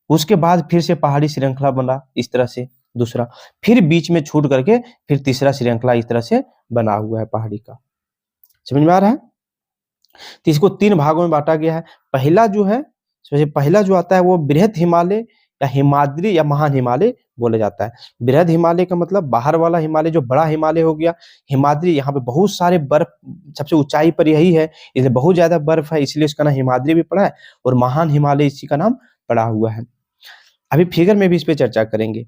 उसके बाद फिर से पहाड़ी श्रृंखला बना इस तरह से दूसरा, फिर बीच में छूट करके फिर तीसरा श्रृंखला इस तरह से बना हुआ है पहाड़ी का। समझ में आ रहा है। तो इसको 3 भागों में बांटा गया है। पहला जो है, सबसे पहला जो आता है वो बृहद हिमालय या हिमाद्री या महान हिमालय बोला जाता है। बृहद हिमालय का मतलब बाहर वाला हिमालय, जो बड़ा हिमालय हो गया। हिमाद्री यहाँ पे बहुत सारे बर्फ, सबसे ऊंचाई पर यही है, इसलिए बहुत ज्यादा बर्फ है, इसलिए इसका नाम हिमाद्री भी पड़ा है। और महान हिमालय इसी का नाम पड़ा हुआ है। अभी फिगर में भी इस पे चर्चा करेंगे।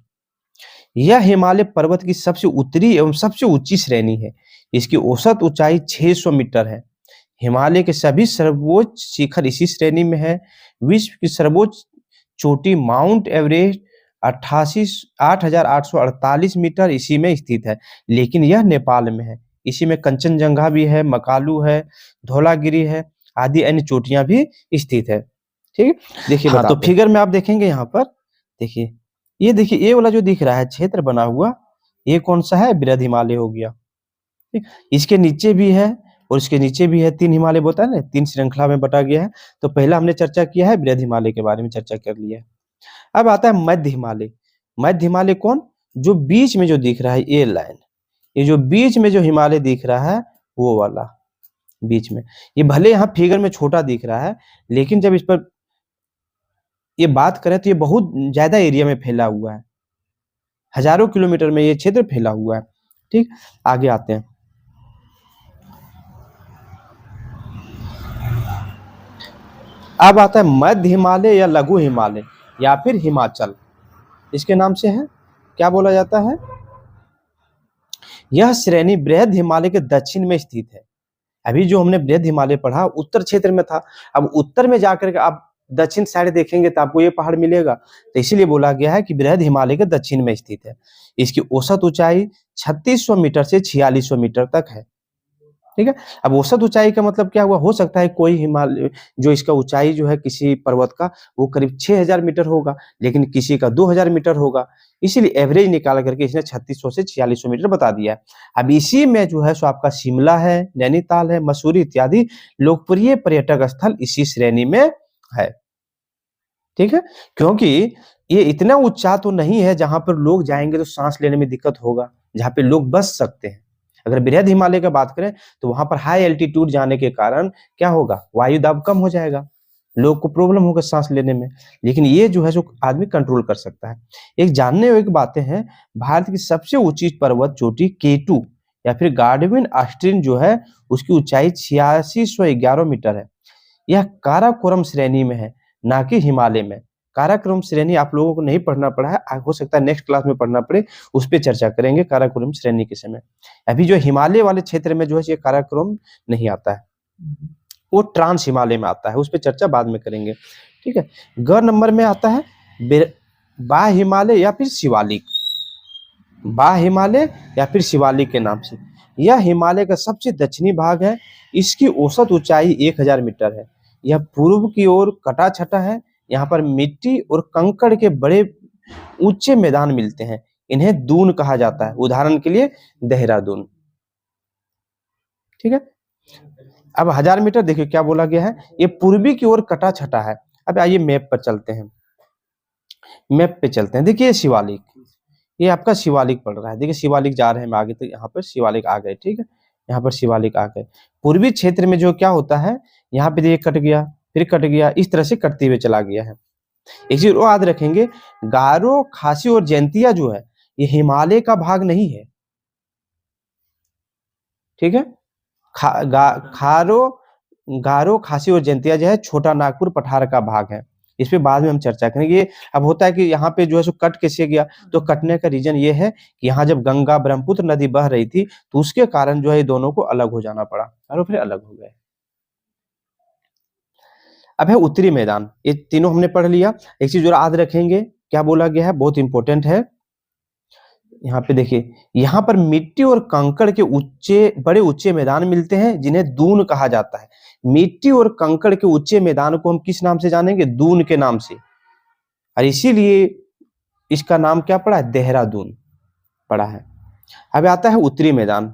यह हिमालय पर्वत की सबसे उत्तरी एवं सबसे ऊंची श्रेणी है। इसकी औसत ऊंचाई 600 मीटर है। हिमालय के सभी सर्वोच्च शिखर इसी श्रेणी में है। विश्व की सर्वोच्च चोटी माउंट एवरेस्ट 88 8,848 मीटर इसी में स्थित है, लेकिन यह नेपाल में है। इसी में कंचनजंगा भी है, मकालू है, धौलागिरी है, आदि अन्य चोटियां भी स्थित है। ठीक है, देखिए हाँ, तो फिगर में आप देखेंगे यहाँ पर, देखिए ये देखिए, ये वाला जो दिख रहा है क्षेत्र बना हुआ, ये कौन सा है? बृहद हिमालय हो गया। ठीक, इसके नीचे भी है और इसके नीचे भी है, 3 हिमालय होता है ना, 3 श्रृंखला में बटा गया है। तो पहला हमने चर्चा किया है, बृहद हिमालय के बारे में चर्चा कर लिया है। अब आता है मध्य हिमालय। मध्य हिमालय कौन? जो बीच में जो दिख रहा है ये लाइन, ये जो बीच में जो हिमालय दिख रहा है वो वाला बीच में, ये भले यहाँ फिगर में छोटा दिख रहा है, लेकिन जब इस पर ये बात करें तो ये बहुत ज्यादा एरिया में फैला हुआ है, हजारों किलोमीटर में ये क्षेत्र फैला हुआ है। ठीक, आगे आते हैं। अब आता है मध्य हिमालय या लघु हिमालय या फिर हिमाचल, इसके नाम से है, क्या बोला जाता है? यह श्रेणी बृहद हिमालय के दक्षिण में स्थित है। अभी जो हमने बृहद हिमालय पढ़ा उत्तर क्षेत्र में था, अब उत्तर में जाकर के आप दक्षिण साइड देखेंगे तो आपको ये पहाड़ मिलेगा, तो इसीलिए बोला गया है कि बृहद हिमालय के दक्षिण में स्थित है। इसकी औसत ऊंचाई 3600 मीटर से 4600 मीटर तक है। ठीक है, अब औसत ऊंचाई का मतलब क्या हुआ? हो सकता है कोई हिमालय जो इसका ऊंचाई जो है किसी पर्वत का वो करीब 6000 मीटर होगा, लेकिन किसी का 2000 मीटर होगा, इसीलिए एवरेज निकाल करके इसने 3600 से 4600 मीटर बता दिया है। अब इसी में जो है सो आपका शिमला है, नैनीताल है, मसूरी इत्यादि लोकप्रिय पर्यटक स्थल इसी श्रेणी में है। ठीक है, क्योंकि ये इतना ऊंचा तो नहीं है जहां पर लोग जाएंगे तो सांस लेने में दिक्कत होगा, जहां पे लोग बच सकते हैं। अगर बृहद हिमालय की बात करें तो वहां पर हाई एल्टीट्यूड जाने के कारण क्या होगा? वायु दाब कम हो जाएगा, लोग को प्रॉब्लम होगा सांस लेने में, लेकिन ये जो है जो आदमी कंट्रोल कर सकता है। एक जानने योग्य बातें हैं, भारत की सबसे ऊंची पर्वत चोटी K2 या फिर गार्डविन ऑस्ट्रिन जो है उसकी ऊंचाई 8611 मीटर है। यह काराकोरम श्रेणी में है, ना कि हिमालय में। काराकोरम श्रेणी आप लोगों को नहीं पढ़ना पड़ा है, हो सकता है नेक्स्ट क्लास में पढ़ना पड़े, उस पर चर्चा करेंगे काराकोरम श्रेणी के समय। अभी जो हिमालय वाले क्षेत्र में जो है ये काराकोरम नहीं आता है, वो ट्रांस हिमालय में आता है, उस पर चर्चा बाद में करेंगे। ठीक है, ग नंबर में आता है बा हिमालय या फिर शिवालिक। बा हिमालय या फिर शिवालिक के नाम से, यह हिमालय का सबसे दक्षिणी भाग है। इसकी औसत ऊंचाई 1000 मीटर है। यह पूर्व की ओर कटा छटा है। यहाँ पर मिट्टी और कंकड़ के बड़े ऊंचे मैदान मिलते हैं, इन्हें दून कहा जाता है। उदाहरण के लिए देहरादून। ठीक है, अब 1000 मीटर देखिए क्या बोला गया है, ये पूर्वी की ओर कटा छटा है। अब आइए मैप पर चलते हैं, मैप पे चलते हैं। देखिए शिवालिक, ये आपका शिवालिक पड़ रहा है, देखिए शिवालिक जा रहे हैं हम आगे, तो यहाँ पर शिवालिक आ गए। ठीक है, यहाँ पर शिवालिक आ गए। पूर्वी क्षेत्र में जो क्या होता है, यहाँ पे ये कट गया, फिर कट गया, इस तरह से कटते हुए चला गया है। एक चीज और याद रखेंगे, गारो, खासी और जैंतिया जो है ये हिमालय का भाग नहीं है। ठीक है, गारो, खासी और जैंतिया जो है छोटा नागपुर पठार का भाग है। इस पे बाद में हम चर्चा करेंगे। अब होता है कि यहाँ पे जो है सो कट कैसे गया, तो कटने का रीजन ये है कि यहाँ जब गंगा ब्रह्मपुत्र नदी बह रही थी तो उसके कारण जो है दोनों को अलग हो जाना पड़ा और फिर अलग हो गए। अब है उत्तरी मैदान, ये तीनों हमने पढ़ लिया। एक चीज और याद रखेंगे, क्या बोला गया है, बहुत इंपॉर्टेंट है। यहाँ पे देखिए, यहाँ पर मिट्टी और कंकड़ के बड़े ऊंचे मैदान मिलते हैं जिन्हें दून कहा जाता है। मिट्टी और कंकड़ के ऊंचे मैदान को हम किस नाम से जानेंगे? दून के नाम से, और इसीलिए इसका नाम क्या पड़ा है? देहरादून पड़ा है। अब आता है उत्तरी मैदान।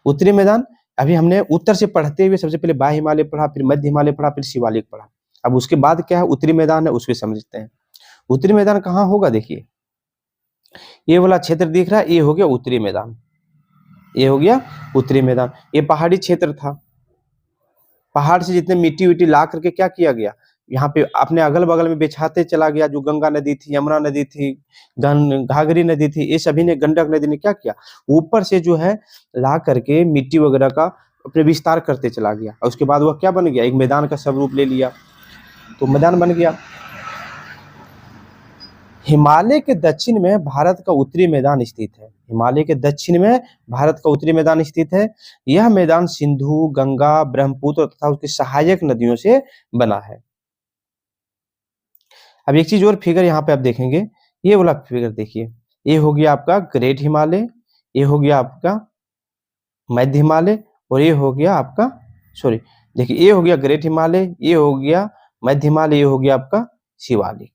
उत्तरी मैदान अभी हमने उत्तर से पढ़ते हुए सबसे पहले बा हिमालय पढ़ा, फिर मध्य हिमालय पढ़ा, फिर शिवालिक पढ़ा। अब उसके बाद क्या है, उत्तरी मैदान है, उसको समझते हैं। उत्तरी मैदान कहाँ होगा? देखिए ये वाला क्षेत्र दिख रहा है, ये हो गया उत्तरी मैदान, ये हो गया उत्तरी मैदान। ये पहाड़ी क्षेत्र था, पहाड़ से जितने मिट्टी विट्टी ला करके क्या किया गया, यहाँ पे अपने अगल बगल में बिछाते चला गया। जो गंगा नदी थी, यमुना नदी थी, घाघरी नदी थी, ये सभी ने, गंडक नदी ने क्या किया, ऊपर से जो है ला करके मिट्टी वगैरह का अपने विस्तार करते चला गया, और उसके बाद वह क्या बन गया, एक मैदान का स्वरूप ले लिया, तो मैदान बन गया। हिमालय के दक्षिण में भारत का उत्तरी मैदान स्थित है। हिमालय के दक्षिण में भारत का उत्तरी मैदान स्थित है। यह मैदान सिंधु, गंगा, ब्रह्मपुत्र तथा उसकी सहायक नदियों से बना है। अब एक चीज और फिगर यहाँ पे आप देखेंगे, ये वाला फिगर देखिए, ये हो गया आपका ग्रेट हिमालय, ये हो गया आपका मध्य हिमालय और ये हो गया आपका सॉरी देखिए ये हो गया ग्रेट हिमालय, ये हो गया मध्य हिमालय, ये हो गया आपका शिवालिक।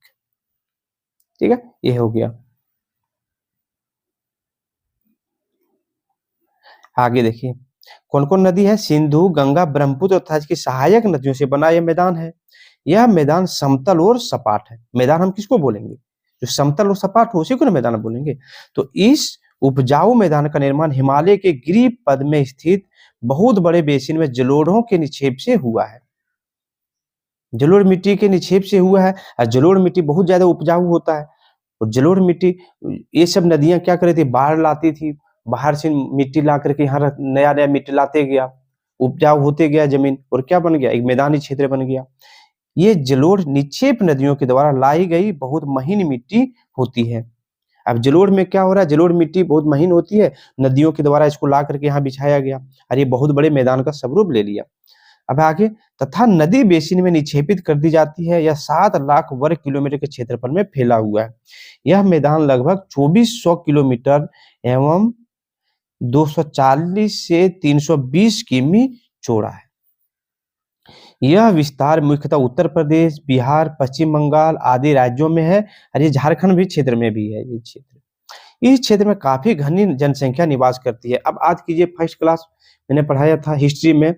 ठीक है, ये हो गया। आगे देखिए कौन कौन नदी है, सिंधु, गंगा, ब्रह्मपुत्र तथा इसकी सहायक नदियों से बना यह मैदान है। यह मैदान समतल और सपाट है। मैदान हम किसको बोलेंगे, जो समतल और सपाट हो उसी को ना मैदान बोलेंगे। तो इस उपजाऊ मैदान का निर्माण हिमालय के गिरि पद में स्थित बहुत बड़े बेसिन में जलोढ़ों के निक्षेप से हुआ है। जलोढ़ मिट्टी के निक्षेप से हुआ है और जलोढ़ मिट्टी बहुत ज्यादा उपजाऊ होता है। और जलोढ़ मिट्टी, ये सब नदियां क्या कर रही थी, बाढ़ लाती थी, बाहर से मिट्टी ला करके यहाँ नया नया मिट्टी लाते गया, उपजाऊ होते गया जमीन, और क्या बन गया, एक मैदानी क्षेत्र बन गया। ये जलोढ़ निक्षेप नदियों के द्वारा लाई गई बहुत महीन मिट्टी होती है। अब जलोढ़ में क्या हो रहा है, जलोढ़ मिट्टी बहुत महीन होती है, नदियों के द्वारा इसको ला करके यहाँ बिछाया गया और ये बहुत बड़े मैदान का स्वरूप ले लिया। अब आगे, तथा नदी बेसिन में निक्षेपित कर दी जाती है। यह 7 लाख वर्ग किलोमीटर के क्षेत्रफल में फैला हुआ है। यह मैदान लगभग 2400 किलोमीटर एवं 240 से 320 किमी चौड़ा है। यह विस्तार मुख्यतः उत्तर प्रदेश, बिहार, पश्चिम बंगाल आदि राज्यों में है और ये झारखंड भी क्षेत्र में भी है। ये क्षेत्र, इस क्षेत्र में काफी घनी जनसंख्या निवास करती है। अब आज कीजिए फर्स्ट क्लास मैंने पढ़ाया था हिस्ट्री में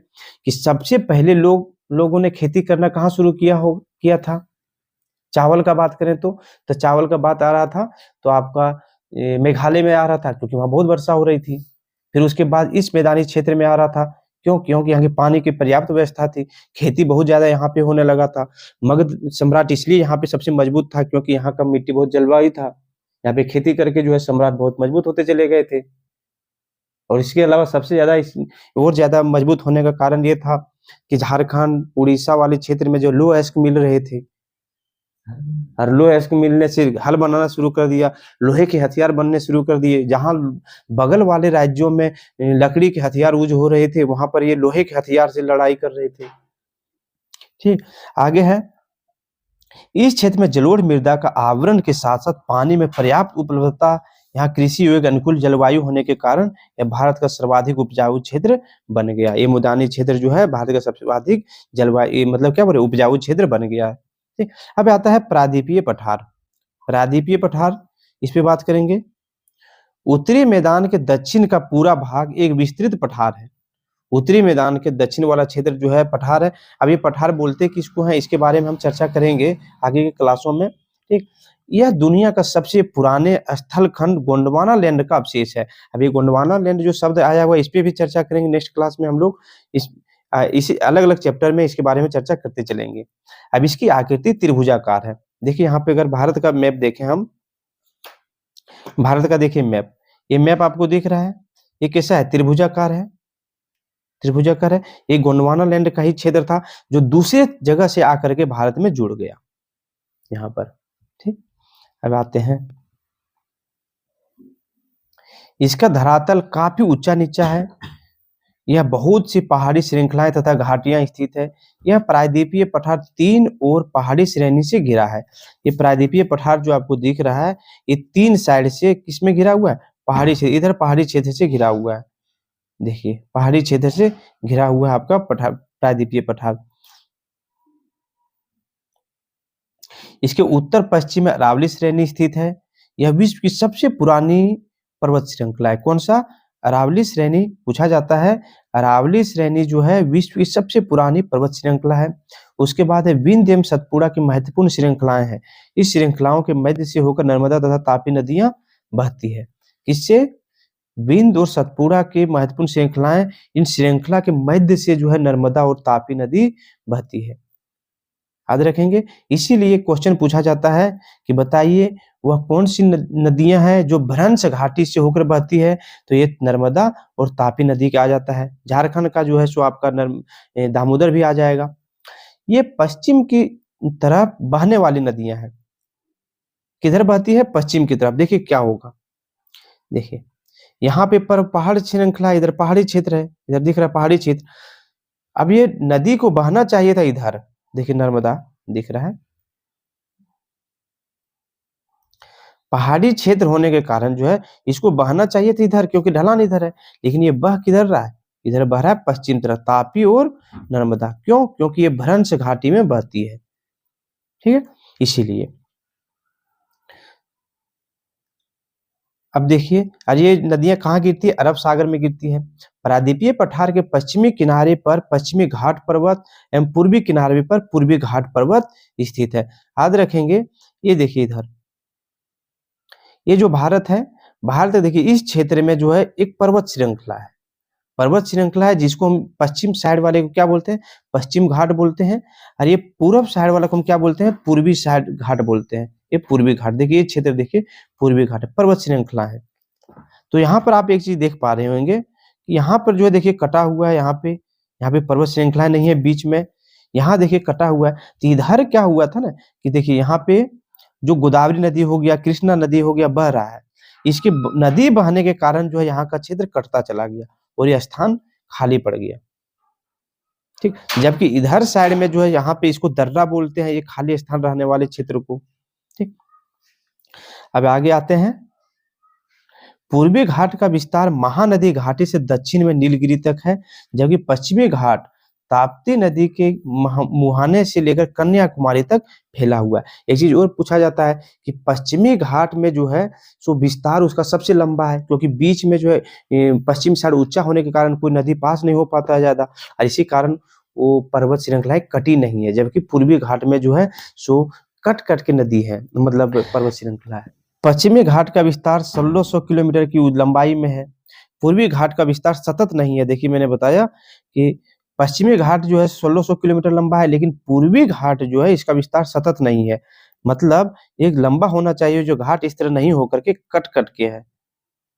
कि सबसे पहले लोगों ने खेती करना कहाँ शुरू किया था। चावल का बात करें तो चावल का बात आ रहा था तो आपका मेघालय में आ रहा था, क्योंकि वहां बहुत वर्षा हो रही थी। फिर उसके बाद इस मैदानी क्षेत्र में आ रहा था, क्योंकि यहाँ की पानी की पर्याप्त व्यवस्था थी, खेती बहुत ज्यादा यहाँ पे होने लगा था। मगध सम्राट इसलिए यहाँ पे सबसे मजबूत था क्योंकि यहाँ का मिट्टी बहुत जलवायु था, यहाँ पे खेती करके जो है सम्राट बहुत मजबूत होते चले गए थे। और इसके अलावा सबसे ज्यादा और ज्यादा मजबूत होने का कारण ये था कि झारखंड उड़ीसा वाले क्षेत्र में जो लो एस्क मिल रहे थे, और लो एस्क मिलने से हल बनाना शुरू कर दिया, लोहे के हथियार बनने शुरू कर दिए। जहां बगल वाले राज्यों में लकड़ी के हथियार यूज हो रहे थे, वहां पर ये लोहे के हथियार से लड़ाई कर रहे थे। ठीक, आगे है, इस क्षेत्र में जलोढ़ मृदा का आवरण के साथ साथ पानी में पर्याप्त उपलब्धता, यहाँ कृषि योग्य अनुकूल जलवायु होने के कारण यह भारत का सर्वाधिक उपजाऊ क्षेत्र बन गया। ये मैदानी क्षेत्र जो है भारत का सबसे अधिक जलवायु मतलब क्या बोले उपजाऊ क्षेत्र बन गया है। ठीक, अब आता है प्रायद्वीपीय पठार। प्रायद्वीपीय पठार, इस पे बात करेंगे। उत्तरी मैदान के दक्षिण का पूरा भाग एक विस्तृत पठार है। उत्तरी मैदान के दक्षिण वाला क्षेत्र जो है पठार है। अब ये पठार बोलते किसको हैं, इसके बारे में हम चर्चा करेंगे आगे के क्लासों में। ठीक, यह दुनिया का सबसे पुराने स्थल खंड गोंडवाना लैंड का अवशेष है। अब ये गोंडवाना लैंड जो शब्द आया हुआ है, इस पे भी चर्चा करेंगे नेक्स्ट क्लास में हम लोग। इसी अलग अलग चैप्टर में इसके बारे में चर्चा करते चलेंगे। अब इसकी आकृति त्रिभुजाकार है। देखिए यहाँ पे अगर भारत का मैप देखें हम, भारत का देखिए मैप, ये मैप आपको दिख रहा है, ये कैसा है, त्रिभुजाकार है। त्रिभुजाकार है, ये गोंडवाना लैंड का ही क्षेत्र था जो दूसरे जगह से आकर के भारत में जुड़ गया यहाँ पर। ठीक, अब आते हैं, इसका धरातल काफी ऊंचा नीचा है। यह बहुत सी पहाड़ी श्रृंखलाएं तथा घाटियां स्थित है। यह प्रायद्वीपीय पठार 3 और पहाड़ी श्रेणी से घिरा है। ये प्रायद्वीपीय पठार जो आपको दिख रहा है, ये 3 साइड से किसमें घिरा हुआ है, पहाड़ी क्षेत्र, इधर पहाड़ी क्षेत्र से घिरा हुआ है। देखिए पहाड़ी क्षेत्र से घिरा हुआ है आपका पठार, प्रायद्वीपीय पठार। इसके उत्तर पश्चिम में अरावली श्रेणी स्थित है। यह विश्व की सबसे पुरानी पर्वत श्रृंखला है। कौन सा, अरावली श्रेणी पूछा जाता है। अरावली श्रेणी जो है विश्व की सबसे पुरानी पर्वत श्रृंखला है। उसके बाद है विंध्य एवं सतपुड़ा की महत्वपूर्ण श्रृंखलाएं हैं। इस श्रृंखलाओं के मध्य से होकर नर्मदा तथा तापी नदियां बहती है। किससे, विंध्य और सतपुड़ा की महत्वपूर्ण श्रृंखलाएं, इन श्रृंखला के मध्य से जो है नर्मदा और तापी नदी बहती है। याद रखेंगे, इसीलिए क्वेश्चन पूछा जाता है कि बताइए वह कौन सी नदियां हैं जो भ्रंश घाटी से होकर बहती है, तो ये नर्मदा और तापी नदी का आ जाता है। झारखंड का जो है सो आपका दामोदर भी आ जाएगा। ये पश्चिम की तरफ बहने वाली नदियां हैं। किधर बहती है, पश्चिम की तरफ। देखिए क्या होगा, देखिए यहाँ पे पर पहाड़ श्रृंखला, इधर पहाड़ी क्षेत्र है, इधर दिख रहा है पहाड़ी क्षेत्र। अब ये नदी को बहना चाहिए था इधर, देखिए नर्मदा दिख रहा है, पहाड़ी क्षेत्र होने के कारण जो है इसको बहना चाहिए था इधर, क्योंकि ढलान इधर है, लेकिन ये बह किधर रहा है, इधर बह रहा है पश्चिम तरफ तापी और नर्मदा। क्यों? क्योंकि ये भ्रंश घाटी में बहती है, ठीक है, इसीलिए। अब देखिए, और ये नदियां कहाँ गिरती है? अरब सागर में गिरती है। प्रायद्वीपीय पठार के पश्चिमी किनारे पर पश्चिमी घाट पर्वत एवं पूर्वी किनारे पर पूर्वी घाट पर्वत स्थित है। याद रखेंगे, ये देखिए इधर, ये जो भारत है, भारत देखिए इस क्षेत्र में जो है एक पर्वत श्रृंखला है, पर्वत श्रृंखला है, जिसको हम पश्चिम साइड वाले को क्या बोलते हैं? पश्चिम घाट बोलते हैं। और ये पूरब साइड वाला को हम क्या बोलते हैं? पूर्वी साइड घाट बोलते हैं। ये पूर्वी घाट, देखिए ये क्षेत्र देखिए पूर्वी घाट है, पर्वत श्रृंखला है। तो यहाँ पर आप एक चीज देख पा रहे होंगे कि यहाँ पर जो है देखिए कटा हुआ है, यहाँ पे पर्वत श्रृंखला नहीं है बीच में, यहाँ देखिए कटा हुआ है। तो इधर क्या हुआ था ना कि देखिए यहाँ पे जो गोदावरी नदी हो गया, कृष्णा नदी हो गया, बह रहा है। इसके नदी बहने के कारण जो है यहाँ का क्षेत्र कटता चला गया और ये स्थान खाली पड़ गया, ठीक। जबकि इधर साइड में जो है यहाँ पे इसको दर्रा बोलते हैं, ये खाली स्थान रहने वाले क्षेत्र को, ठीक। अब आगे आते हैं। पूर्वी घाट का विस्तार महानदी घाटी से दक्षिण में नीलगिरी तक है, जबकि पश्चिमी घाट ताप्ती नदी के मुहाने से लेकर कन्याकुमारी तक फैला हुआ है। एक चीज और पूछा जाता है कि पश्चिमी घाट में जो है सो विस्तार उसका सबसे लंबा है, क्योंकि बीच में जो है पश्चिम साइड ऊंचा होने के कारण कोई नदी पास नहीं हो पाता है ज्यादा, और इसी कारण वो पर्वत श्रृंखलाएं कटी नहीं है। जबकि पूर्वी घाट में जो है सो कट कट के नदी है, मतलब पर्वत श्रृंखला है। पश्चिमी घाट का विस्तार 1600 किलोमीटर की लंबाई में है। पूर्वी घाट का विस्तार सतत नहीं है। देखिए मैंने बताया कि पश्चिमी घाट जो है 1600 किलोमीटर लंबा है, लेकिन पूर्वी घाट जो है इसका विस्तार सतत नहीं है। मतलब एक लंबा होना चाहिए जो घाट इस तरह नहीं होकर के कट कट के है,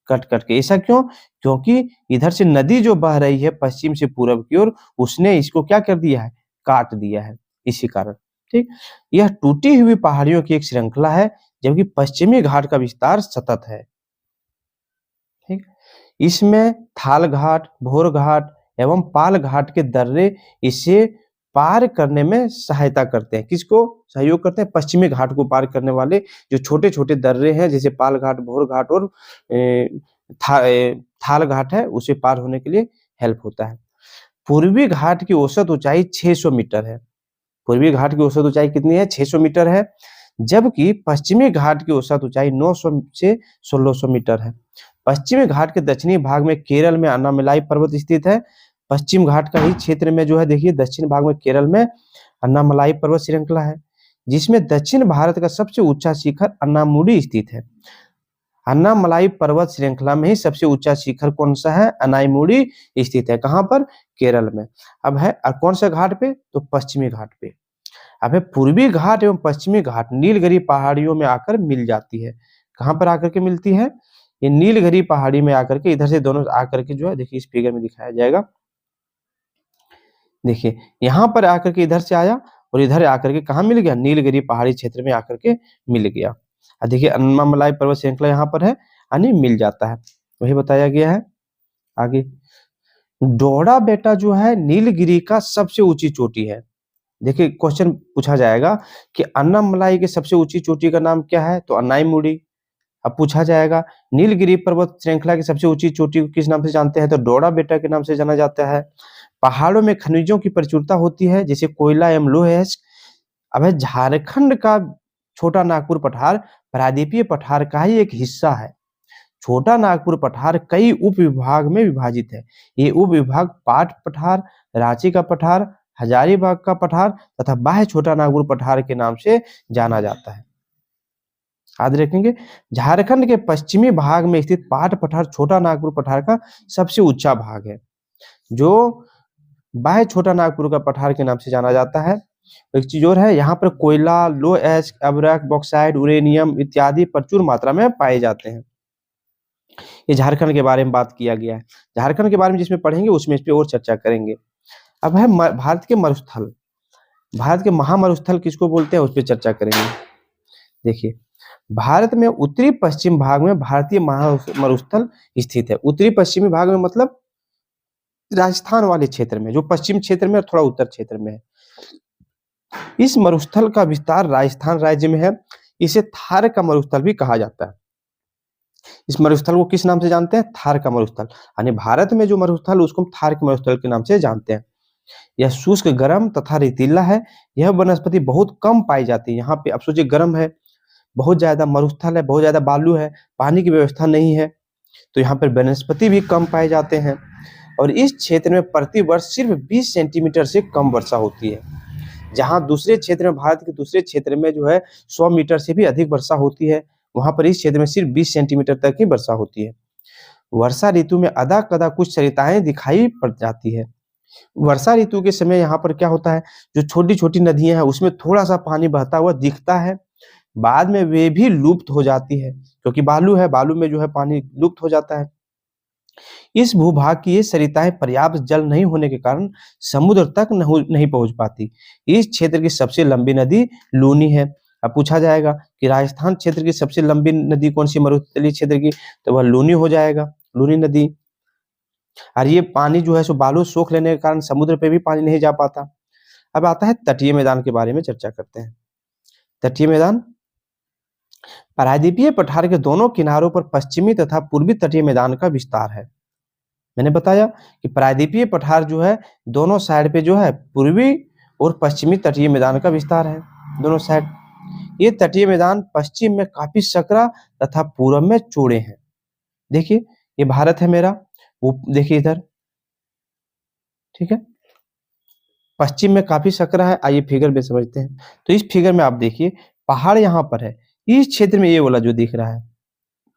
कट कट के। ऐसा क्यों? क्योंकि इधर से नदी जो बह रही है पश्चिम से पूरब की ओर, उसने इसको क्या कर दिया है? काट दिया है, इसी कारण, ठीक। यह टूटी हुई पहाड़ियों की एक श्रृंखला है, जबकि पश्चिमी घाट का विस्तार सतत है, ठीक। इसमें थाल घाट, भोर घाट एवं पाल घाट के दर्रे इसे पार करने में सहायता करते हैं। किसको सहयोग करते हैं? पश्चिमी घाट को पार करने वाले जो छोटे छोटे दर्रे हैं, जैसे पाल घाट, भोर घाट और थाल घाट है, उसे पार होने के लिए हेल्प होता है। पूर्वी घाट की औसत ऊंचाई 600 मीटर है। पूर्वी घाट की औसत ऊंचाई कितनी है? 600 मीटर है। जबकि पश्चिमी घाट की औसत ऊंचाई 900 से 1600 मीटर है। पश्चिमी घाट के दक्षिणी भाग में केरल में अन्नामलाई पर्वत स्थित है। पश्चिम घाट का ही क्षेत्र में जो है देखिए दक्षिण भाग में केरल में अन्नामलाई पर्वत श्रृंखला है, जिसमें दक्षिण भारत का सबसे ऊंचा शिखर अन्नामुडी स्थित है। अन्नामलाई पर्वत श्रृंखला में ही सबसे ऊंचा शिखर कौन सा है? अनाईमुड़ी स्थित है। कहाँ पर? केरल में। अब है कौन सा घाट पे? तो पश्चिमी घाट पे। अब है पूर्वी घाट एवं पश्चिमी घाट नीलगिरी पहाड़ियों में आकर मिल जाती है। कहाँ पर आकर के मिलती है? ये नीलगिरी पहाड़ी में आकर के, इधर से दोनों आकर के जो है देखिए इस फिगर में दिखाया जाएगा। देखिए यहाँ पर आकर के इधर से आया और इधर आकर के कहाँ मिल गया? नीलगिरी पहाड़ी क्षेत्र में आकर के मिल गया। देखिए अन्नामलाई पर्वत श्रृंखला यहाँ पर है, यानी मिल जाता है, वही बताया गया है। आगे डोडा बेटा जो है नीलगिरी का सबसे ऊंची चोटी है। देखिए क्वेश्चन पूछा जाएगा कि अन्नामलाई की सबसे ऊंची चोटी का नाम क्या है? तो अनाईमुड़ी। अब पूछा जाएगा नीलगिरी पर्वत श्रृंखला की सबसे ऊंची चोटी को किस नाम से जानते हैं? तो डोडा बेटा के नाम से जाना जाता है। पहाड़ों में खनिजों की प्रचुरता होती है, जैसे कोयला एवं लोहे। अब है झारखंड का छोटा नागपुर पठार प्रायद्वीपीय पठार का ही एक हिस्सा है। छोटा नागपुर पठार कई उप विभाग में विभाजित है। ये उप विभाग पाट पठार, रांची का पठार, हजारीबाग का पठार तथा बाह्य छोटा नागपुर पठार के नाम से जाना जाता है। याद रखेंगे, झारखंड के पश्चिमी भाग में स्थित पाट पठार छोटा नागपुर पठार का सबसे ऊंचा भाग है, जो बाह्य छोटा नागपुर का पठार के नाम से जाना जाता है। एक चीज और है, यहाँ पर कोयला, लो एश, अब्रक, बॉक्साइड, यूरेनियम इत्यादि प्रचुर मात्रा में पाए जाते हैं। ये झारखंड के बारे में बात किया गया है। झारखंड के बारे में जिसमें पढ़ेंगे उसमें इस पे और चर्चा करेंगे। अब है भारत के मरुस्थल। भारत के महामरुस्थल किसको बोलते हैं उस पर चर्चा करेंगे। देखिए भारत में उत्तरी पश्चिम भाग में भारतीय महामरुस्थल स्थित है। उत्तरी पश्चिमी भाग में मतलब राजस्थान वाले क्षेत्र में, जो पश्चिम क्षेत्र में और थोड़ा उत्तर क्षेत्र में है। इस मरुस्थल का विस्तार राजस्थान राज्य में है। इसे थार का मरुस्थल भी कहा जाता है। इस मरुस्थल को किस नाम से जानते हैं? थार का मरुस्थल। यानी भारत में जो मरुस्थल उसको हम थार के मरुस्थल के नाम से जानते हैं। यह शुष्क, गर्म तथा रेतीला है। यह वनस्पति बहुत कम पाई जाती है। यहाँ पे आप सोचिए, गर्म है, बहुत ज्यादा मरुस्थल है, बहुत ज्यादा बालू है, पानी की व्यवस्था नहीं है, तो यहाँ पर वनस्पति भी कम पाए जाते हैं। और इस क्षेत्र में प्रति वर्ष सिर्फ 20 सेंटीमीटर से कम वर्षा होती है। जहाँ दूसरे क्षेत्र में, भारत के दूसरे क्षेत्र में जो है 100 मीटर से भी अधिक वर्षा होती है, वहां पर इस क्षेत्र में सिर्फ 20 सेंटीमीटर तक ही वर्षा होती है। वर्षा ऋतु में अदा कदा कुछ सरिताएं दिखाई पड़ जाती है। वर्षा ऋतु के समय यहाँ पर क्या होता है, जो छोटी छोटी नदियां हैं उसमें थोड़ा सा पानी बहता हुआ दिखता है, बाद में वे भी लुप्त हो जाती है, क्योंकि बालू है, बालू में जो है पानी लुप्त हो जाता है। इस भूभाग की ये सरिताएं पर्याप्त जल नहीं होने के कारण समुद्र तक नहीं पहुंच पाती। इस क्षेत्र की सबसे लंबी नदी लूनी है। अब पूछा जाएगा कि राजस्थान क्षेत्र की सबसे लंबी नदी कौन सी, मरुस्थलीय क्षेत्र की, तो वह लूनी हो जाएगा, लूनी नदी। और ये पानी जो है सो बालू सोख लेने के कारण समुद्र पे भी पानी नहीं जा पाता। अब आता है तटीय मैदान के बारे में चर्चा करते हैं। तटीय मैदान, प्रायद्वीपीय पठार के दोनों किनारों पर पश्चिमी तथा पूर्वी तटीय मैदान का विस्तार है। मैंने बताया कि प्रायद्वीपीय पठार जो है दोनों साइड पे जो है पूर्वी और पश्चिमी तटीय मैदान का विस्तार है, दोनों साइड। ये तटीय मैदान पश्चिम में काफी सकरा तथा पूर्व में चौड़े हैं। देखिए ये भारत है मेरा, वो देखिए इधर, ठीक है, पश्चिम में काफी सकरा है। आइए फिगर में समझते हैं। तो इस फिगर में आप देखिए पहाड़ यहाँ पर है, इस क्षेत्र में ये वाला जो दिख रहा है,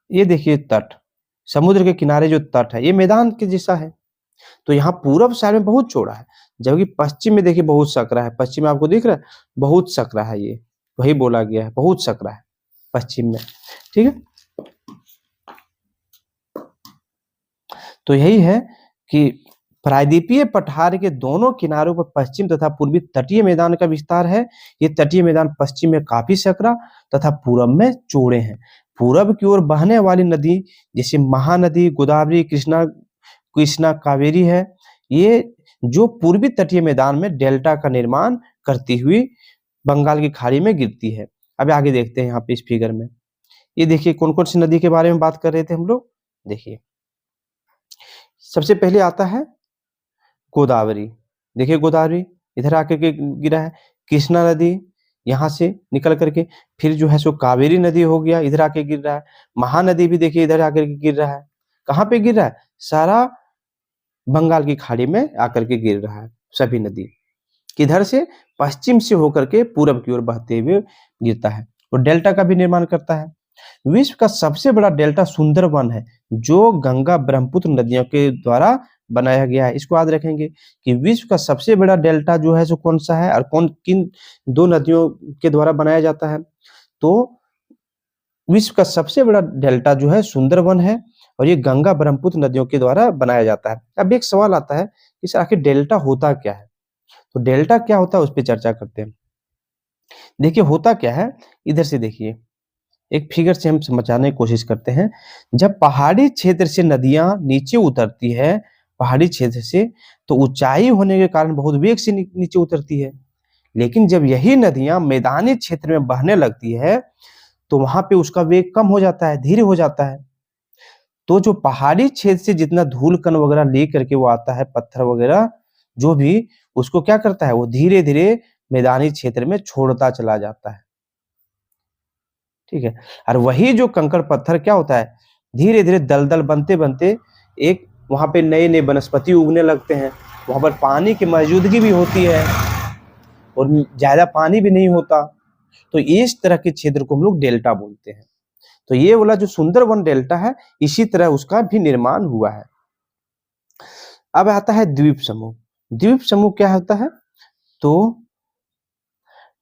ये देखिए तट, समुद्र के किनारे जो तट है, ये मैदान के जैसा है। तो यहाँ पूरब साइड में बहुत चौड़ा है, जबकि पश्चिम में देखिए बहुत सकरा है। पश्चिम में आपको दिख रहा है, बहुत सकरा है, ये वही बोला गया है, बहुत सकरा है पश्चिम में, ठीक है। तो यही है कि प्रायद्वीपीय पठार के दोनों किनारों पर पश्चिम तथा पूर्वी तटीय मैदान का विस्तार है। ये तटीय मैदान पश्चिम में काफी सकरा तथा पूरब में चौड़े हैं। पूरब की ओर बहने वाली नदी जैसे महानदी, गोदावरी, कृष्णा, कावेरी है, ये जो पूर्वी तटीय मैदान में डेल्टा का निर्माण करती हुई बंगाल की खाड़ी में गिरती है। अब आगे देखते हैं यहाँ पे इस फिगर में, ये देखिए कौन कौन सी नदी के बारे में बात कर रहे थे हम लोग। देखिए सबसे पहले आता है गोदावरी। देखिए गोदावरी इधर आकर के गिरा है, कृष्णा नदी यहाँ से निकल करके, फिर जो है सो कावेरी नदी हो गया, इधर आके गिर रहा है। महानदी भी देखिए इधर आकर के गिर रहा है। कहाँ पे गिर रहा है? सारा बंगाल की खाड़ी में आकर के गिर रहा है। सभी नदी किधर से? पश्चिम से होकर के पूरब की ओर बहते हुए गिरता है और डेल्टा का भी निर्माण करता है। विश्व का सबसे बड़ा डेल्टा सुंदरवन है, जो गंगा ब्रह्मपुत्र नदियों के द्वारा बनाया गया है। इसको याद रखेंगे कि विश्व का सबसे बड़ा डेल्टा जो है सो कौन सा है और किन दो नदियों के द्वारा बनाया जाता है। तो विश्व का सबसे बड़ा डेल्टा जो है सुंदरवन है और ये गंगा ब्रह्मपुत्र नदियों के द्वारा बनाया जाता है। अब एक सवाल आता है कि आखिर डेल्टा होता क्या है? तो डेल्टा क्या होता है उस पर चर्चा करते हैं। देखिए होता क्या है, इधर से देखिए, एक फिगर से हम समझाने की कोशिश करते हैं। जब पहाड़ी क्षेत्र से नदियां नीचे उतरती है, पहाड़ी क्षेत्र से, तो ऊंचाई होने के कारण बहुत वेग से नीचे उतरती है। लेकिन जब यही नदियां मैदानी क्षेत्र में बहने लगती है तो वहां पे उसका वेग कम हो जाता है, धीरे हो जाता है। तो जो पहाड़ी क्षेत्र से जितना धूल कण वगैरह ले करके वो आता है, पत्थर वगैरह जो भी, उसको क्या करता है, वो धीरे धीरे मैदानी क्षेत्र में छोड़ता चला जाता है, ठीक है। और वही जो कंकड़ पत्थर क्या होता है, धीरे धीरे दलदल बनते बनते एक वहां पे नए नए वनस्पति उगने लगते हैं। वहां पर पानी की मौजूदगी भी होती है और ज्यादा पानी भी नहीं होता। तो इस तरह के क्षेत्र को हम लोग डेल्टा बोलते हैं। तो ये वाला जो सुंदरवन डेल्टा है, इसी तरह उसका भी निर्माण हुआ है। अब आता है द्वीप समूह। द्वीप समूह क्या होता है? तो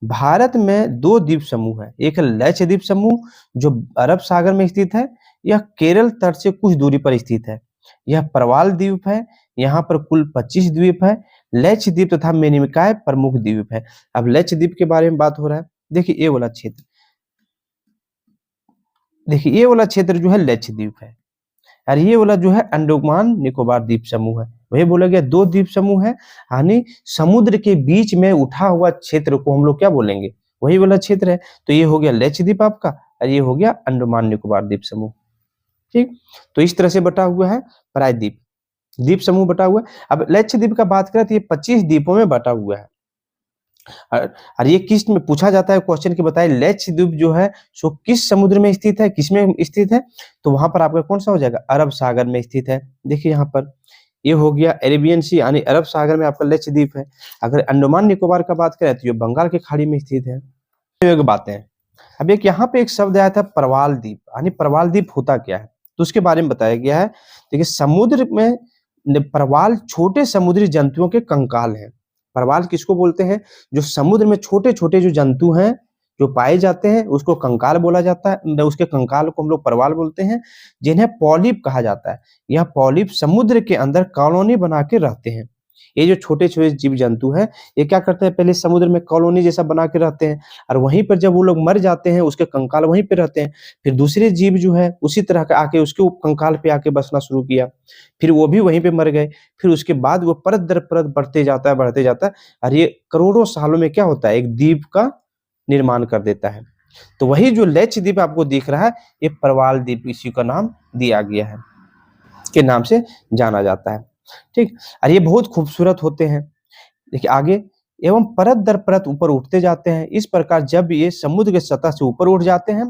भारत में दो द्वीप समूह है। एक है लक्षद्वीप समूह जो अरब सागर में स्थित है, यह केरल तट से कुछ दूरी पर स्थित है। यह प्रवाल द्वीप है, यहाँ पर कुल 25 द्वीप है। लक्षद्वीप तथा मेनिकाय प्रमुख द्वीप है। अब लक्षद्वीप के बारे में बात हो रहा है। देखिए ये वाला क्षेत्र, देखिए ये वाला क्षेत्र जो है लक्षद्वीप है और ये वाला जो है अंडमान निकोबार द्वीप समूह है। वही बोला गया दो द्वीप समूह है, यानी समुद्र के बीच में उठा हुआ क्षेत्र को हम लोग क्या बोलेंगे? वही वाला क्षेत्र है। तो ये हो गया लक्षद्वीप आपका, और ये हो गया अंडमान निकोबार द्वीप समूह। ठीक, तो इस तरह से बटा हुआ है प्रायद्वीप, द्वीप समूह बटा हुआ है। अब लक्षद्वीप का बात करें तो ये 25 द्वीपों में बटा हुआ है। और ये किस में पूछा जाता है क्वेश्चन के बताए, लक्षद्वीप जो है सो किस समुद्र में स्थित है, किस में स्थित है, तो वहां पर आपका कौन सा हो जाएगा, अरब सागर में स्थित है। देखिए यहाँ पर ये हो गया अरेबियन सी, यानी अरब सागर में आपका लक्षद्वीप है। अगर अंडमान निकोबार का बात करें तो ये बंगाल की खाड़ी में स्थित है। तो बातें हैं। अब एक यहाँ पे एक शब्द आया था प्रवाल द्वीप, यानी प्रवाल द्वीप होता क्या है, तो उसके बारे में बताया गया है। देखिए समुद्र में प्रवाल छोटे समुद्री जंतुओं के कंकाल हैं। प्रवाल किसको बोलते हैं, जो समुद्र में छोटे छोटे जो जंतु हैं जो पाए जाते हैं उसको कंकाल बोला जाता है, उसके कंकाल को हम लोग प्रवाल बोलते हैं, जिन्हें पॉलिप कहा जाता है। यह पॉलिप समुद्र के अंदर कॉलोनी बना के रहते हैं। ये जो छोटे छोटे जीव जंतु हैं ये क्या करते हैं, पहले समुद्र में कॉलोनी जैसा बना के रहते हैं, और वहीं पर जब वो लोग मर जाते हैं उसके कंकाल वहीं पे रहते हैं। फिर दूसरे जीव जो है उसी तरह का आके उसके कंकाल पे आके बसना शुरू किया, फिर वो भी वहीं पे मर गए। फिर उसके बाद वो परत दर परत बढ़ते जाता है, और ये करोड़ों सालों में क्या होता है, एक द्वीप का निर्माण कर देता है। तो वही जो लक्षद्वीप आपको दिख रहा है ये प्रवाल द्वीप इसी का नाम दिया गया है, के नाम से जाना जाता है। ठीक, और ये बहुत खूबसूरत होते हैं। देखिए आगे, एवं परत दर परत ऊपर उठते जाते हैं। इस प्रकार जब ये समुद्र के सतह से ऊपर उठ जाते हैं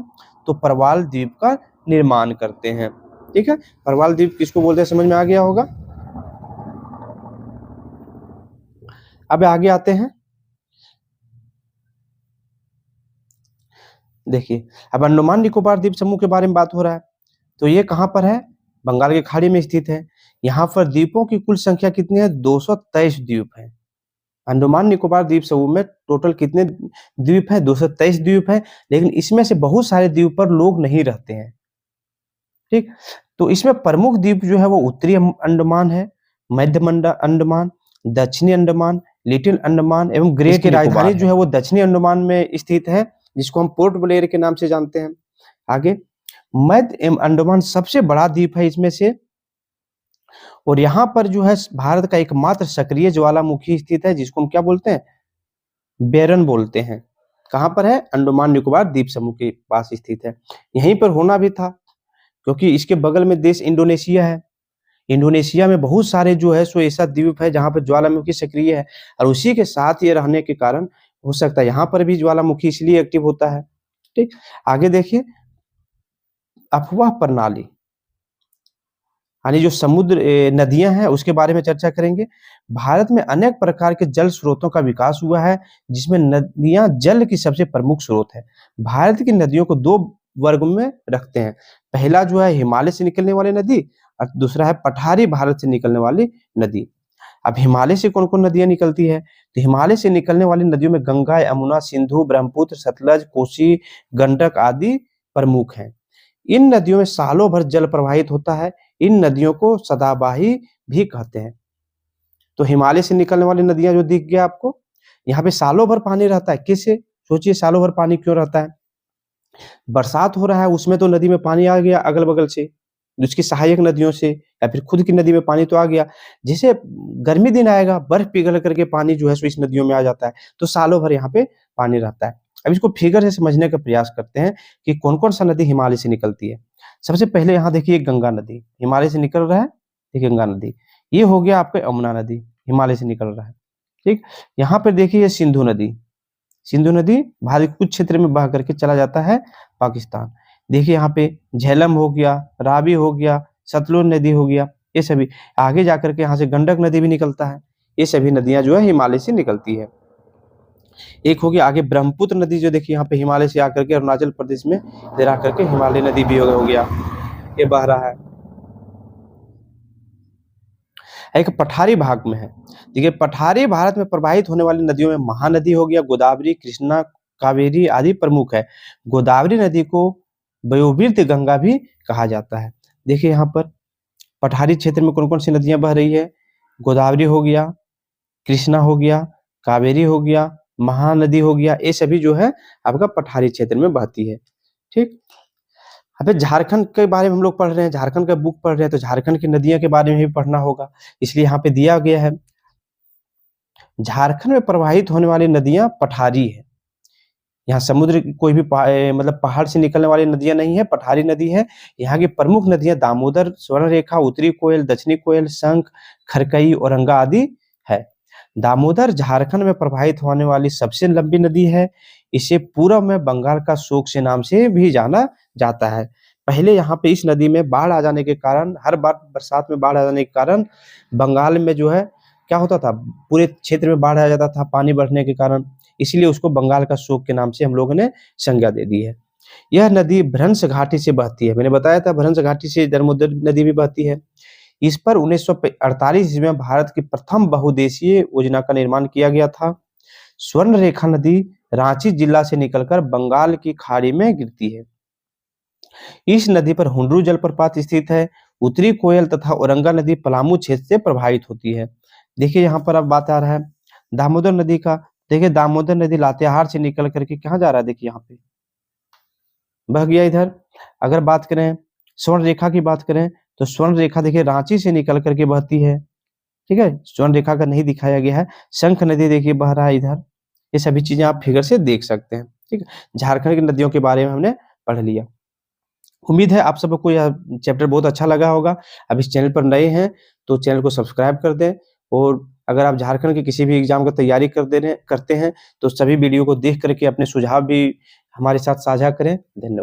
तो प्रवाल द्वीप का निर्माण करते हैं। ठीक है, प्रवाल द्वीप किसको बोलते हैं समझ में आ गया होगा। अब आगे आते हैं, देखिए अब अंडमान निकोबार द्वीप समूह के बारे में बात हो रहा है। तो ये कहाँ पर है, बंगाल की खाड़ी में स्थित है। यहाँ पर द्वीपों की कुल संख्या कितनी है, 223 द्वीप है। अंडमान निकोबार द्वीप समूह में टोटल कितने द्वीप है, 223 द्वीप है, लेकिन इसमें से बहुत सारे द्वीप पर लोग नहीं रहते हैं। ठीक, तो इसमें प्रमुख द्वीप जो है वो उत्तरी अंडमान है, मध्य अंडमान, दक्षिणी अंडमान, लिटिल अंडमान एवं ग्रेट की राजधानी जो है वो दक्षिणी अंडमान में स्थित है, जिसको हम पोर्ट ब्लेयर के नाम से जानते हैं। आगे, मध्य एवं अंडमान सबसे बड़ा द्वीप है इसमें से, और यहाँ पर जो है भारत का एकमात्र सक्रिय ज्वालामुखी स्थित है, जिसको हम क्या बोलते हैं, बेरन बोलते हैं। कहाँ पर है, अंडमान निकोबार द्वीप समूह के पास स्थित है। यहीं पर होना भी था, क्योंकि इसके बगल में देश इंडोनेशिया है। इंडोनेशिया में बहुत सारे जो है सो ऐसा द्वीप है जहाँ पर ज्वालामुखी सक्रिय है, और उसी के साथ ये रहने के कारण हो सकता है यहाँ पर भी ज्वालामुखी इसलिए एक्टिव होता है। ठीक, आगे देखिए, अफवाह प्रणाली, यानी जो समुद्र नदियां हैं उसके बारे में चर्चा करेंगे। भारत में अनेक प्रकार के जल स्रोतों का विकास हुआ है, जिसमें नदियां जल की सबसे प्रमुख स्रोत है। भारत की नदियों को दो वर्ग में रखते हैं। पहला जो है हिमालय से निकलने वाली नदी, और दूसरा है पठारी भारत से निकलने वाली नदी। अब हिमालय से कौन कौन नदियां निकलती है, तो हिमालय से निकलने वाली नदियों में गंगा, यमुना, सिंधु, ब्रह्मपुत्र, सतलज, कोसी, गंडक आदि प्रमुख हैं। इन नदियों में सालों भर जल प्रवाहित होता है। इन नदियों को सदाबहारी भी कहते हैं। तो हिमालय से निकलने वाली नदियां जो दिख गया आपको, यहाँ पे सालों भर पानी रहता है। किससे, सोचिए सालों भर पानी क्यों रहता है, बरसात हो रहा है उसमें तो नदी में पानी आ गया अगल बगल से, उसकी सहायक नदियों से, या फिर खुद की नदी में पानी तो आ गया। जैसे गर्मी दिन आएगा बर्फ पिघल करके पानी जो है सो इस नदियों में आ जाता है, तो सालों भर यहाँ पे पानी रहता है। अब इसको फिगर से समझने का प्रयास करते हैं कि कौन कौन सा नदी हिमालय से निकलती है। सबसे पहले यहाँ देखिए गंगा नदी हिमालय से निकल रहा है, देखिए गंगा नदी। ये हो गया आपका यमुना नदी, हिमालय से निकल रहा है। ठीक, यहाँ पर देखिए ये सिंधु नदी, सिंधु नदी भारत के कुछ क्षेत्र में बह करके चला जाता है पाकिस्तान। देखिए यहाँ पे झेलम हो गया, रावी हो गया, सतलुज नदी हो गया, ये सभी आगे जाकर के यहाँ से गंडक नदी भी निकलता है। ये सभी नदियां जो है हिमालय से निकलती है। एक हो गया आगे ब्रह्मपुत्र नदी, जो देखिए यहाँ पे हिमालय से आकर के अरुणाचल प्रदेश में इधर आकर के हिमालय नदी भी हो गया, ये बह रहा है। एक पठारी भाग में है, देखिए पठारी भारत में प्रवाहित होने वाली नदियों में महानदी हो गया, गोदावरी, कृष्णा, कावेरी आदि प्रमुख है। गोदावरी नदी को वयोवृत्त गंगा भी कहा जाता है। देखिए यहाँ पर पठारी क्षेत्र में कौन कौन सी नदियां बह रही है, गोदावरी हो गया, कृष्णा हो गया, कावेरी हो गया, महानदी हो गया, ये सभी जो है आपका पठारी क्षेत्र में बहती है। ठीक, अबे झारखंड के बारे में हम लोग पढ़ रहे हैं, झारखंड का बुक पढ़ रहे हैं, तो झारखंड की नदियों के बारे में भी पढ़ना होगा, इसलिए यहाँ पे दिया गया है। झारखंड में प्रवाहित होने वाली नदियां पठारी है। यहाँ समुद्र की कोई भी मतलब पहाड़ से निकलने वाली नदियाँ नहीं है, पठारी नदी है। यहाँ की प्रमुख नदियाँ दामोदर, स्वर्णरेखा, उत्तरी कोयल, दक्षिणी कोयल, शंख, खरकई, औरंगा आदि है। दामोदर झारखंड में प्रवाहित होने वाली सबसे लंबी नदी है। इसे पूर्व में बंगाल का शोक से नाम से भी जाना जाता है। पहले यहाँ पे इस नदी में बाढ़ आ जाने के कारण, हर बार बरसात में बाढ़ आ जाने के कारण बंगाल में जो है क्या होता था, पूरे क्षेत्र में बाढ़ आ जाता था पानी बढ़ने के कारण। इसीलिए उसको बंगाल का शोक के नाम से हम लोगों ने संज्ञा दे दी है। यह नदी भ्रंश घाटी से बहती है। मैंने बताया था भ्रंश घाटी से दामोदर नदी भी बहती है। इस पर 1948 में भारत की प्रथम बहुउद्देशीय योजना का निर्माण किया गया था। स्वर्णरेखा नदी रांची जिला से निकलकर बंगाल की खाड़ी में गिरती है। इस नदी पर हुंडरू जलप्रपात स्थित है। उत्तरी कोयल तथा औरंगा नदी पलामू क्षेत्र से प्रभावित होती है। देखिए यहाँ पर अब बात आ रहा है दामोदर नदी का। देखिए दामोदर नदी लातेहार से निकल करके कहाँ जा रहा है, देखिए यहाँ पे बह गया इधर। अगर बात करें स्वर्ण रेखा की बात करें तो स्वर्ण रेखा देखिए रांची से निकल करके बहती है। ठीक है, स्वर्ण रेखा का नहीं दिखाया गया है। शंख नदी देखिए बह रहा है इधर। ये सभी चीजें आप फिगर से देख सकते हैं। ठीक है, झारखंड की नदियों के बारे में हमने पढ़ लिया। उम्मीद है आप सबको यह चैप्टर बहुत अच्छा लगा होगा। अब इस चैनल पर नए हैं तो चैनल को सब्सक्राइब कर दें, और अगर आप झारखंड के किसी भी एग्जाम की तैयारी करते हैं तो सभी वीडियो को देख करके अपने सुझाव भी हमारे साथ साझा करें। धन्यवाद।